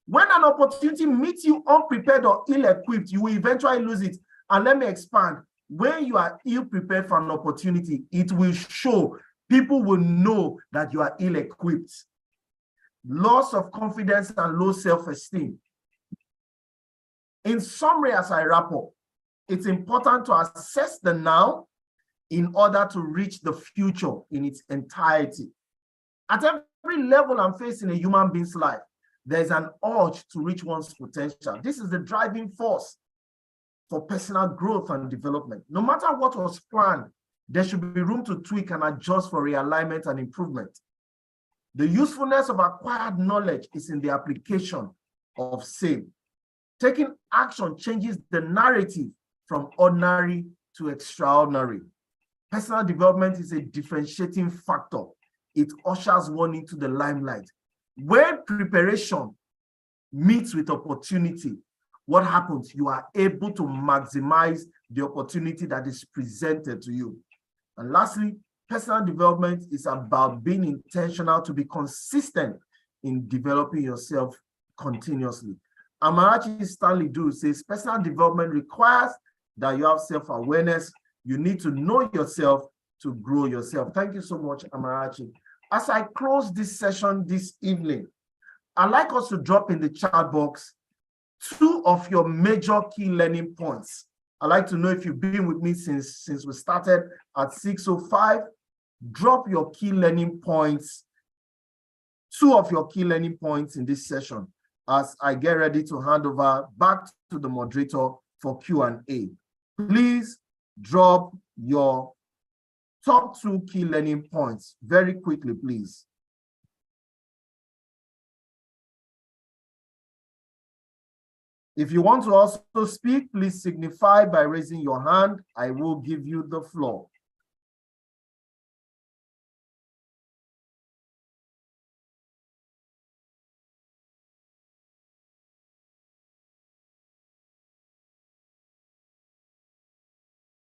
B: When an opportunity meets you unprepared or ill-equipped, you will eventually lose it. And let me expand. When you are ill-prepared for an opportunity, it will show. People will know that you are ill-equipped. Loss of confidence and low self-esteem. In summary, as I wrap up, it's important to assess the now in order to reach the future in its entirety. At every level I'm facing a human being's life, there's an urge to reach one's potential. This is the driving force for personal growth and development. No matter what was planned, there should be room to tweak and adjust for realignment and improvement. The usefulness of acquired knowledge is in the application of same. Taking action changes the narrative from ordinary to extraordinary. Personal development is a differentiating factor. It ushers one into the limelight. When preparation meets with opportunity, what happens? You are able to maximize the opportunity that is presented to you. And lastly, personal development is about being intentional to be consistent in developing yourself continuously. Amarachi Stanley Drew says personal development requires that you have self-awareness. You need to know yourself to grow yourself. Thank you so much, Amarachi. As I close this session this evening, I'd like us to drop in the chat box 2 of your major key learning points. I'd like to know if you've been with me since we started at 6:05. Drop your key learning points, 2 of your key learning points in this session as I get ready to hand over back to the moderator for Q&A. Please drop your top 2 key learning points very quickly, please. If you want to also speak, please signify by raising your hand. I will give you the floor.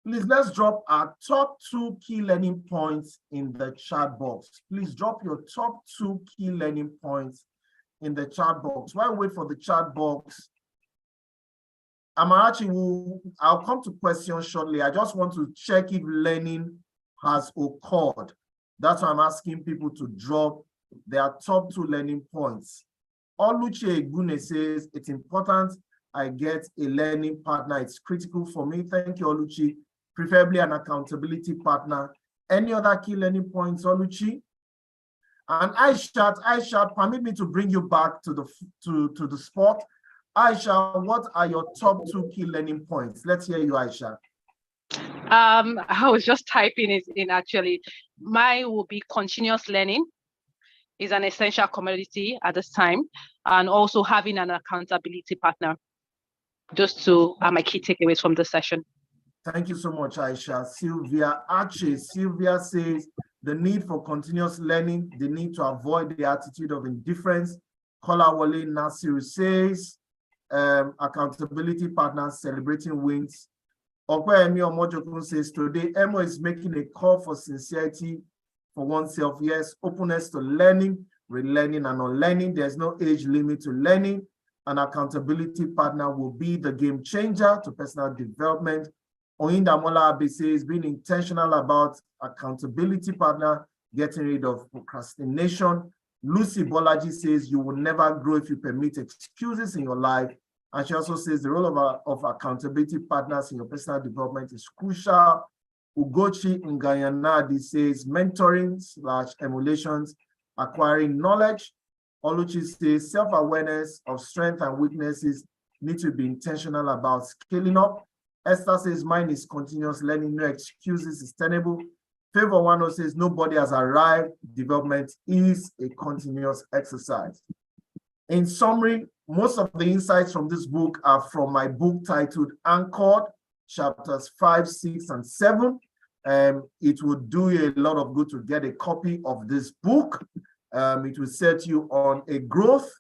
B: Please, let's drop our top 2 key learning points in the chat box. Please drop your top 2 key learning points in the chat box. While we wait for the chat box, Amarachi, I'll come to questions shortly. I just want to check if learning has occurred. That's why I'm asking people to drop their top 2 learning points. Oluchi Egune says, it's important I get a learning partner. It's critical for me. Thank you, Oluchi. Preferably an accountability partner. Any other key learning points, Oluchi? And Aisha, permit me to bring you back to the spot. Aisha, what are your top 2 key learning points? Let's hear you, Aisha.
K: I was just typing it in actually. Mine will be continuous learning is an essential commodity at this time, and also having an accountability partner. Those 2 are my key takeaways from this session.
B: Thank you so much, Aisha. Sylvia Archie. Sylvia says the need for continuous learning, the need to avoid the attitude of indifference. Kolawole Nasiru says accountability partners celebrating wins. Okwemi Omojokun says today Emo is making a call for sincerity for oneself. Yes, openness to learning, relearning and unlearning. There's no age limit to learning. An accountability partner will be the game changer to personal development. Oyinda Mola Abe says being intentional about accountability partner, getting rid of procrastination. Lucy Bolaji says you will never grow if you permit excuses in your life. And she also says the role of accountability partners in your personal development is crucial. Ugochi Ngayanadi says mentoring / emulations, acquiring knowledge. Oluchi says self-awareness of strengths and weaknesses need to be intentional about scaling up. Esther says mine is continuous learning, no excuses, is tenable. Favor Wano says nobody has arrived. Development is a continuous exercise. In summary, most of the insights from this book are from my book titled Anchored, chapters 5, 6, and 7. It would do you a lot of good to get a copy of this book. It will set you on a growth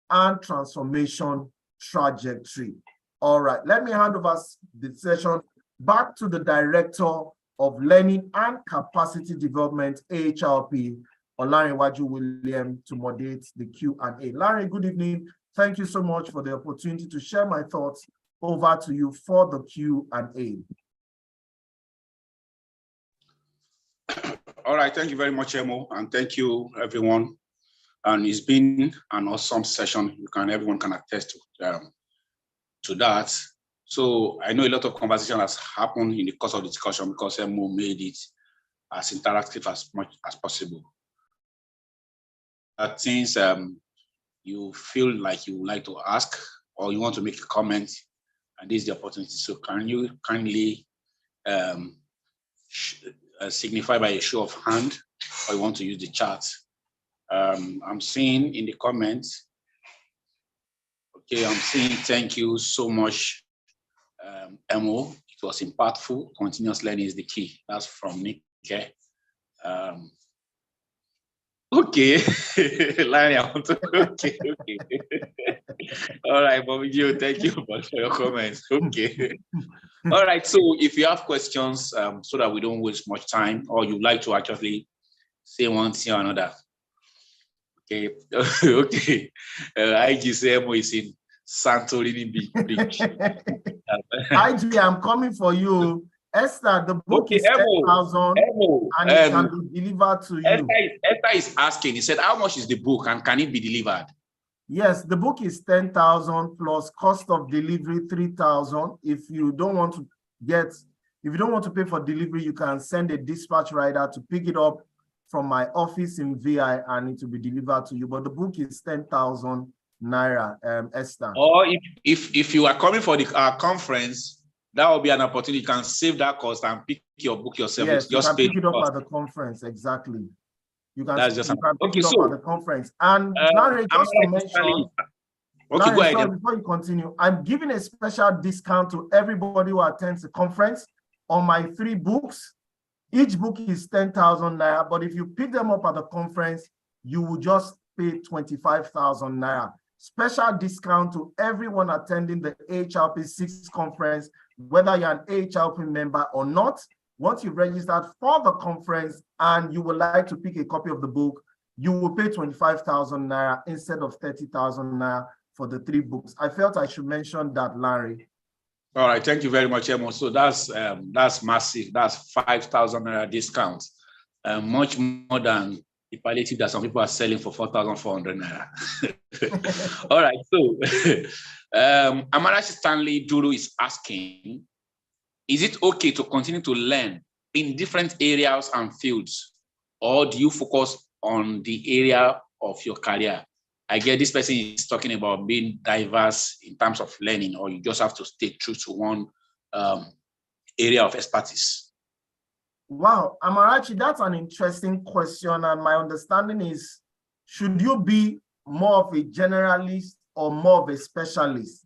B: and transformation trajectory. All right, let me hand over the session back to the Director of Learning and Capacity Development, AHRP, Olanrewaju William, to moderate the Q&A. Larry, good evening. Thank you so much for the opportunity to share my thoughts. Over to you for the Q&A.
A: All right, thank you very much, Emo, and thank you, everyone. And it's been an awesome session. Everyone can attest to that. So I know a lot of conversation has happened in the course of the discussion because Emo made it as interactive as much as possible. Things you feel like you would like to ask or you want to make a comment, and this is the opportunity. So can you kindly signify by a show of hand, or you want to use the chat? I'm seeing in the comments. Okay, I'm saying thank you so much, Emo. It was impactful. Continuous learning is the key. That's from Nick. Okay. Okay, Larry, I want to. Okay. All right, Bobby Joe, thank you for your comments. Okay. All right. So if you have questions, so that we don't waste much time, or you'd like to actually say one thing or another. Okay. Okay. IGCMO is in Santorini Beach.
B: IG, I'm coming for you. Esther, the book is 10,000 and it can be delivered to you.
A: Esther is asking, he said, how much is the book and can it be delivered?
B: Yes, the book is 10,000 plus cost of delivery 3,000. If you don't want to pay for delivery, you can send a dispatch rider to pick it up from my office in VI and it will be delivered to you. But the book is 10,000 naira, Esther.
A: Or if you are coming for the conference, that will be an opportunity. You can save that cost and pick your book yourself.
B: Yes, you can pick it up at the conference, exactly. You can, pick it up at the conference. And Larry, just to mention,
A: okay, go ahead.
B: Before you continue, I'm giving a special discount to everybody who attends the conference on my 3 books. Each book is 10,000 naira, but if you pick them up at the conference, you will just pay 25,000 naira. Special discount to everyone attending the AHRP 6th conference, whether you're an AHRP member or not. Once you've registered for the conference and you would like to pick a copy of the book, you will pay 25,000 naira instead of 30,000 naira for the 3 books. I felt I should mention that, Larry.
A: All right, thank you very much, Emo. So that's massive. That's 5,000 naira discount, much more than the palliative that some people are selling for 4,400 naira. All right, so Amarachi Stanley Duru is asking, is it okay to continue to learn in different areas and fields, or do you focus on the area of your career? I get this person is talking about being diverse in terms of learning, or you just have to stay true to one area of expertise.
B: Wow, Amarachi, that's an interesting question. And my understanding is, should you be more of a generalist or more of a specialist?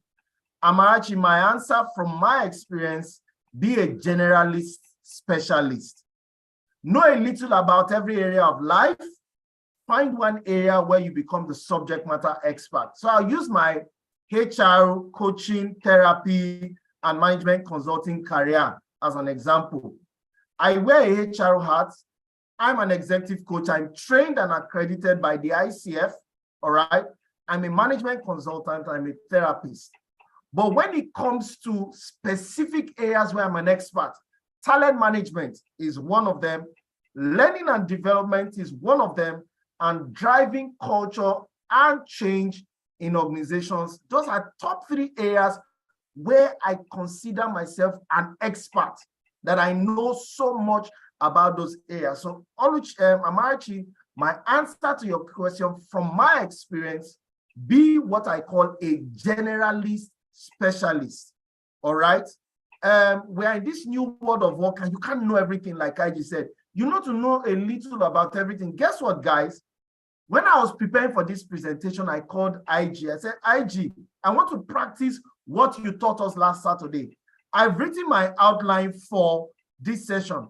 B: Amarachi, my answer from my experience, be a generalist specialist. Know a little about every area of life. Find one area where you become the subject matter expert. So I'll use my HR, coaching, therapy, and management consulting career as an example. I wear a HR hat. I'm an executive coach. I'm trained and accredited by the ICF, all right? I'm a management consultant. I'm a therapist. But when it comes to specific areas where I'm an expert, talent management is one of them. Learning and development is one of them. And driving culture and change in organizations. Those are top 3 areas where I consider myself an expert, that I know so much about those areas. So, Amarachi, my answer to your question from my experience, be what I call a generalist specialist, all right? We're in this new world of work and you can't know everything, like I just said. You need to know a little about everything. Guess what, guys? When I was preparing for this presentation, I called IG. I said, IG, I want to practice what you taught us last Saturday. I've written my outline for this session.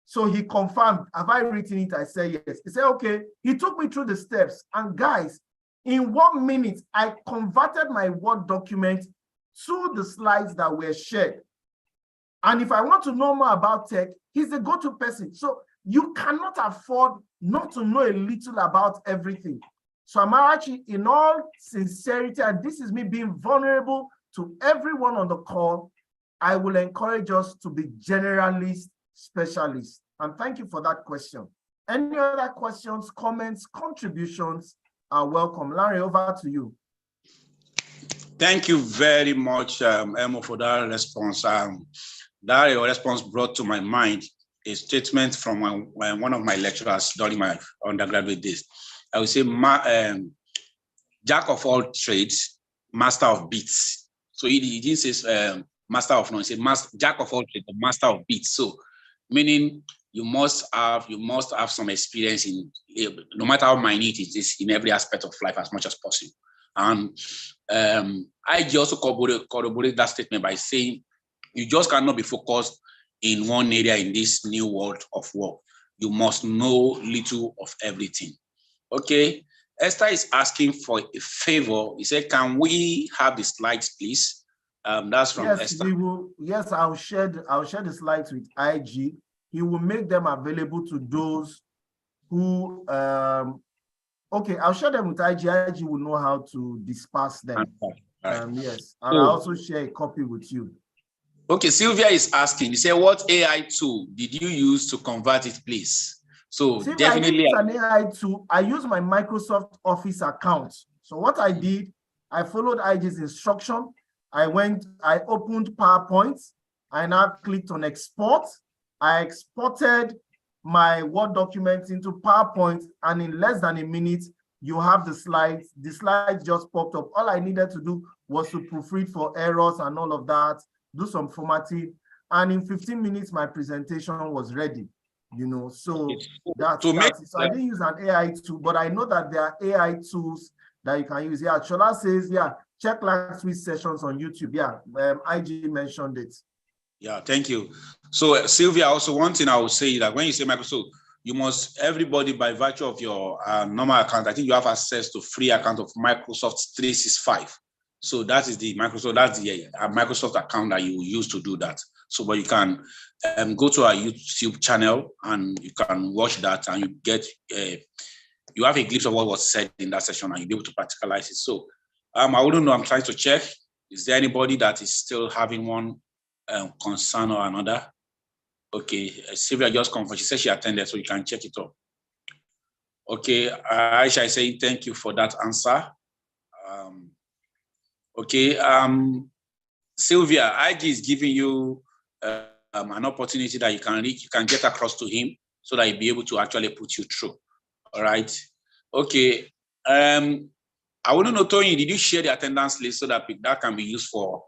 B: So he confirmed, have I written it? I said, yes. He said, okay. He took me through the steps. And guys, in 1 minute, I converted my Word document to the slides that were shared. And if I want to know more about tech, he's the go-to person. So you cannot afford not to know a little about everything. So I'm actually, in all sincerity, and this is me being vulnerable to everyone on the call, I will encourage us to be generalist specialists. And thank you for that question. Any other questions, comments, contributions are welcome. Larry, over to you.
A: Thank you very much, Emo, for that response. That your response brought to my mind a statement from one of my lecturers during my undergraduate days. I would say, jack of all trades, master of beats. So he didn't say master of none, he said jack of all trades, master of beats. So meaning you must have some experience in, no matter how minute it is, in every aspect of life as much as possible. And I also corroborate that statement by saying you just cannot be focused in one area in this new world of work. You must know little of everything. Okay, Esther is asking for a favor. He said, can we have the slides, please? That's from Esther.
B: We will, yes, I'll share the slides with IG. He will make them available to those who, okay, I'll share them with IG. IG will know how to disperse them. Yes, and I'll also share a copy with you.
A: Okay, Sylvia is asking, he said, what AI tool did you use to convert it, please? So
B: Sylvia,
A: definitely
B: an AI tool. I use my Microsoft Office account. So what I did, I followed IG's instruction. I opened PowerPoint. I now clicked on export. I exported my Word document into PowerPoint, and in less than a minute, you have the slides. The slides just popped up. All I needed to do was to proofread for errors and all of that, do some formatting, and in 15 minutes, my presentation was ready. You know, so that's it. So I didn't use an AI tool, but I know that there are AI tools that you can use. Yeah, Shola says, yeah, check last week's sessions on YouTube. Yeah, IG mentioned it.
A: Yeah, thank you. So Sylvia, also one thing I would say that when you say Microsoft, you must, everybody by virtue of your normal account, I think you have access to free account of Microsoft 365. So that is the Microsoft, that's the Microsoft account that you will use to do that. So, but you can go to our YouTube channel and you can watch that, and you get, you have a glimpse of what was said in that session, and you'll be able to practicalize it. So I wouldn't know, I'm trying to check. Is there anybody that is still having one concern or another? Okay, Sylvia just confirmed. She said she attended, so you can check it up. Okay, Aisha is saying thank you for that answer. Okay, Sylvia, IG is giving you an opportunity that you can get across to him so that he'll be able to actually put you through. All right. Okay. I want to know, Tony, did you share the attendance list so that that can be used for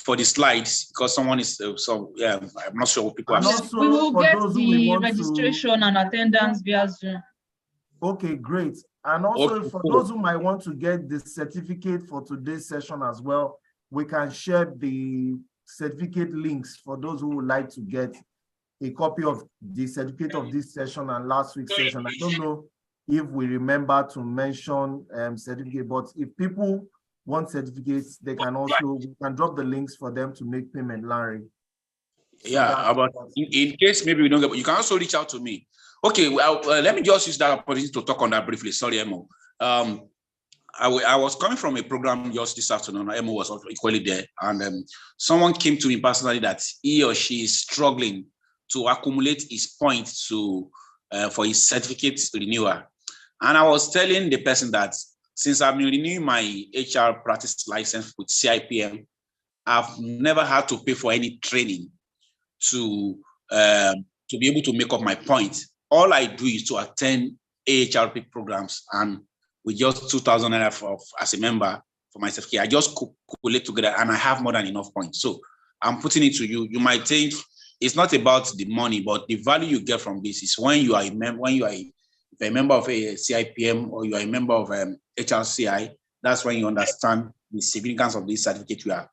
A: for the slides? Because someone is yeah, I'm not sure what people are saying.
L: We will get the registration and attendance via Zoom.
B: Okay, great. And also for those who might want to get the certificate for today's session as well, we can share the certificate links for those who would like to get a copy of the certificate of this session and last week's session. I don't know if we remember to mention certificate, but if people want certificates, they can also, we can drop the links for them to make payment, Larry. So
A: yeah, but in case maybe we don't get, you can also reach out to me. Okay, well, let me just use that opportunity to talk on that briefly. Sorry, Emo. I was coming from a program just this afternoon. Emo was also equally there, and someone came to me personally that he or she is struggling to accumulate his points to for his certificate renewal. And I was telling the person that since I've been renewing my HR practice license with CIPM, I've never had to pay for any training to be able to make up my points. All I do is to attend AHRP programs, and with just 2,000 naira as a member for my certificate, I just collate together and I have more than enough points. So I'm putting it to you. You might think it's not about the money, but the value you get from this is when you are a member of a CIPM or you are a member of HRCI. That's when you understand the significance of this certificate we are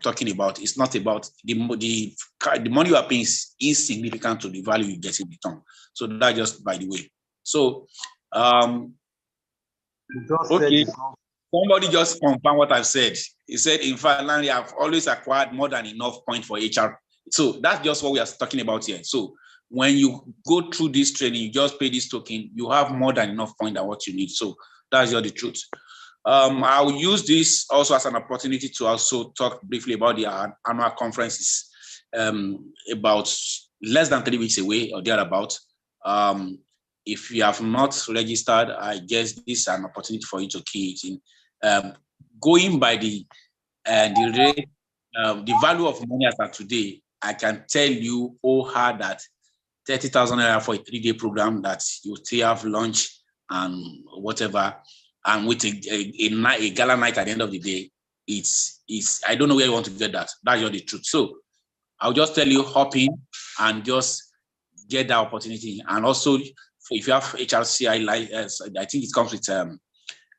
A: talking about. It's not about the money you are paying is insignificant to the value you get in return. So that just by the way. So okay. Somebody just confirm what I've said. He said, in fact, Larry, I've always acquired more than enough points for HR. So that's just what we are talking about here. So when you go through this training, you just pay this token, you have more than enough points than what you need. So that's just the truth. I will use this also as an opportunity to also talk briefly about the annual conferences about less than 3 weeks away or thereabout. If you have not registered, I guess this is an opportunity for you to key it in. Going by the rate, the value of money as of today, I can tell you hard that 30,000 naira for a 3-day program that you still have lunch and whatever, and with a gala night at the end of the day, it's I don't know where you want to get that. That's just the truth. So I'll just tell you, hop in and just get that opportunity. And also, if you have HRCI, I think it comes with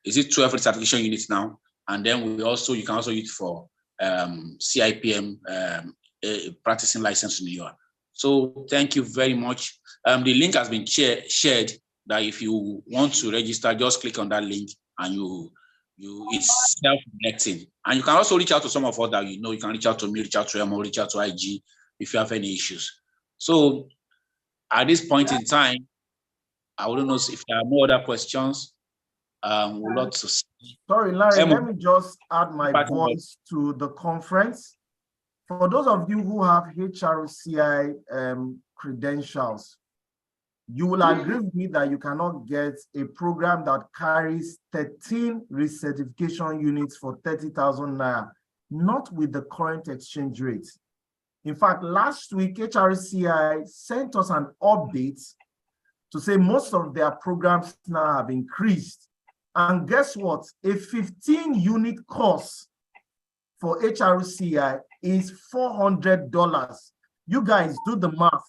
A: is it 12 certification units now? And then you can also use it for CIPM practicing license renewal. So thank you very much. The link has been shared that if you want to register, just click on that link and it's self-connecting. And you can also reach out to some of us that you know. You can reach out to me, reach out to Emo, reach out to IG if you have any issues. So at this point in time, I wouldn't know if there are no other questions. We'd love to see.
B: Sorry, Larry, let me just add my voice to the conference. For those of you who have HRCI credentials, you will agree with me that you cannot get a program that carries 13 recertification units for 30,000 naira, not with the current exchange rate. In fact, last week, HRCI sent us an update to say most of their programs now have increased. And guess what? A 15-unit course for HRCI is $400. You guys do the math.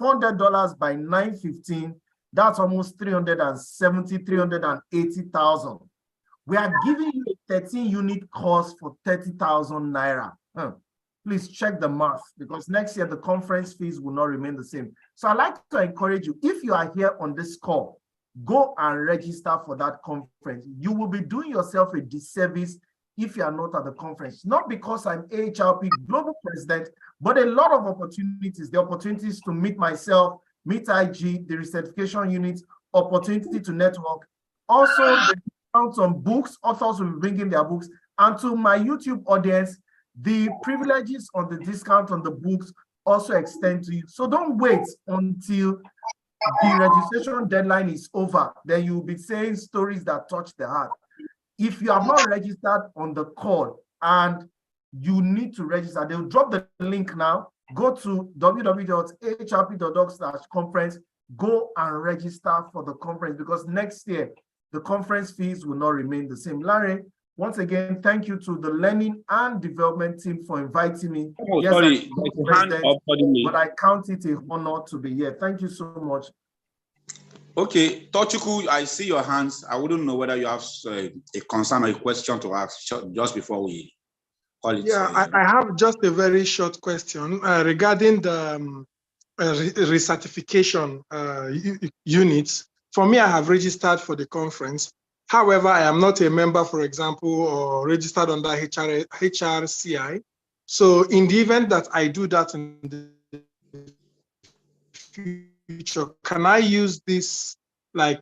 B: $400 by 915, that's almost 380,000. We are giving you a 13-unit course for 30,000 naira. Please check the math, because next year the conference fees will not remain the same. So I'd like to encourage you, if you are here on this call, go and register for that conference. You will be doing yourself a disservice if you are not at the conference, not because I'm AHRP Global President, but a lot of opportunities, the opportunities to meet myself, meet IG, the recertification unit, opportunity to network. Also, the discounts on books, authors will be bringing their books, and to my YouTube audience, the privileges on the discount on the books also extend to you. So don't wait until the registration deadline is over. Then you'll be saying stories that touch the heart. If you have not registered on the call and you need to register, they'll drop the link now. Go to www.ahrp.org/conference. Go and register for the conference, because next year the conference fees will not remain the same. Larry, once again, thank you to the learning and development team for inviting me.
A: Oh, yes, sorry,
B: but I count it an honor to be here. Thank you so much.
A: Okay, Tochukwu, I see your hands. I wouldn't know whether you have a concern or a question to ask just before we call it.
M: Yeah, I have just a very short question regarding the recertification units. For me, I have registered for the conference. However, I am not a member, for example, or registered under HRCI. So in the event that I do that in the future, can I use this like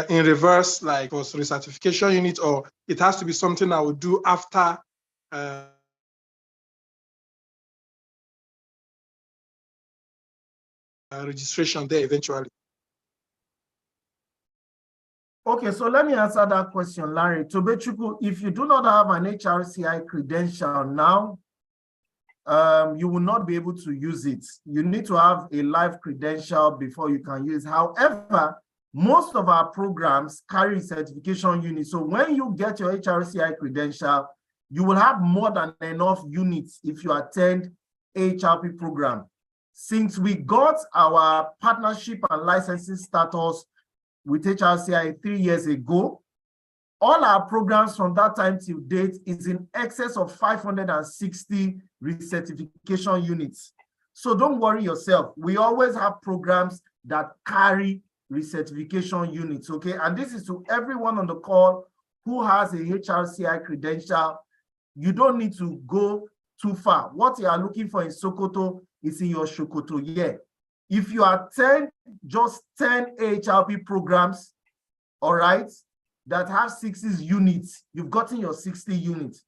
M: in reverse, like for recertification unit, or it has to be something I would do after registration there eventually?
B: Okay, so let me answer that question, Larry. Tobechukwu, if you do not have an HRCI credential now, you will not be able to use it. You need to have a live credential before you can use it. However, most of our programs carry certification units. So when you get your HRCI credential, you will have more than enough units if you attend HRP program. Since we got our partnership and licensing status with HRCI 3 years ago, all our programs from that time till date is in excess of 560 recertification units. So don't worry yourself. We always have programs that carry recertification units, okay? And this is to everyone on the call who has a HRCI credential. You don't need to go too far. What you are looking for in Sokoto is in your Sokoto year. If you are just 10 AHRP programs, all right, that have 60 units, you've gotten your 60 units.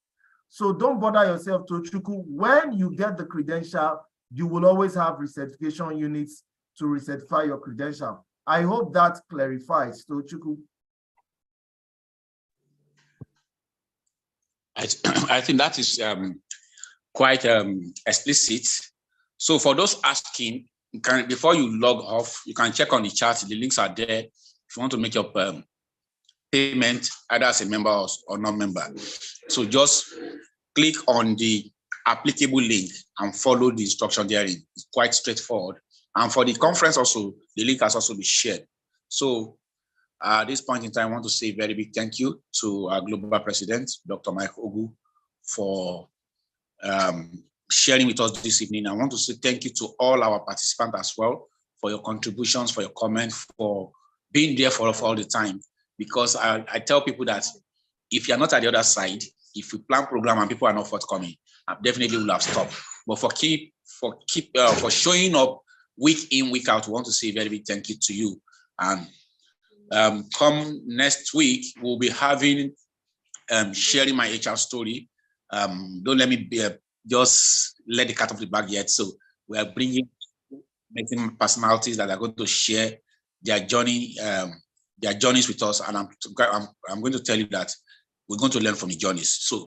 B: So don't bother yourself, Tochukwu. When you get the credential, you will always have recertification units to recertify your credential. I hope that clarifies, Tochukwu.
A: I think that is quite explicit. So for those asking, before you log off, you can check on the chat. The links are there. If you want to make your payment, either as a member or non-member. So just click on the applicable link and follow the instruction there. It's quite straightforward. And for the conference also, the link has also been shared. So at this point in time, I want to say a very big thank you to our global president, Dr. Mike Ogu, for sharing with us this evening. I want to say thank you to all our participants as well for your contributions, for your comments, for being there for us all the time. Because I tell people that if you're not at the other side, if we plan program and people are not forthcoming, I definitely will have stopped. But for showing up week in, week out, we want to say a very big thank you to you. And come next week, we'll be having sharing my HR story. Don't let me just let the cat off the bag yet. So we are bringing personalities that are going to share their journey, their journeys with us, and I'm going to tell you that we're going to learn from the journeys. So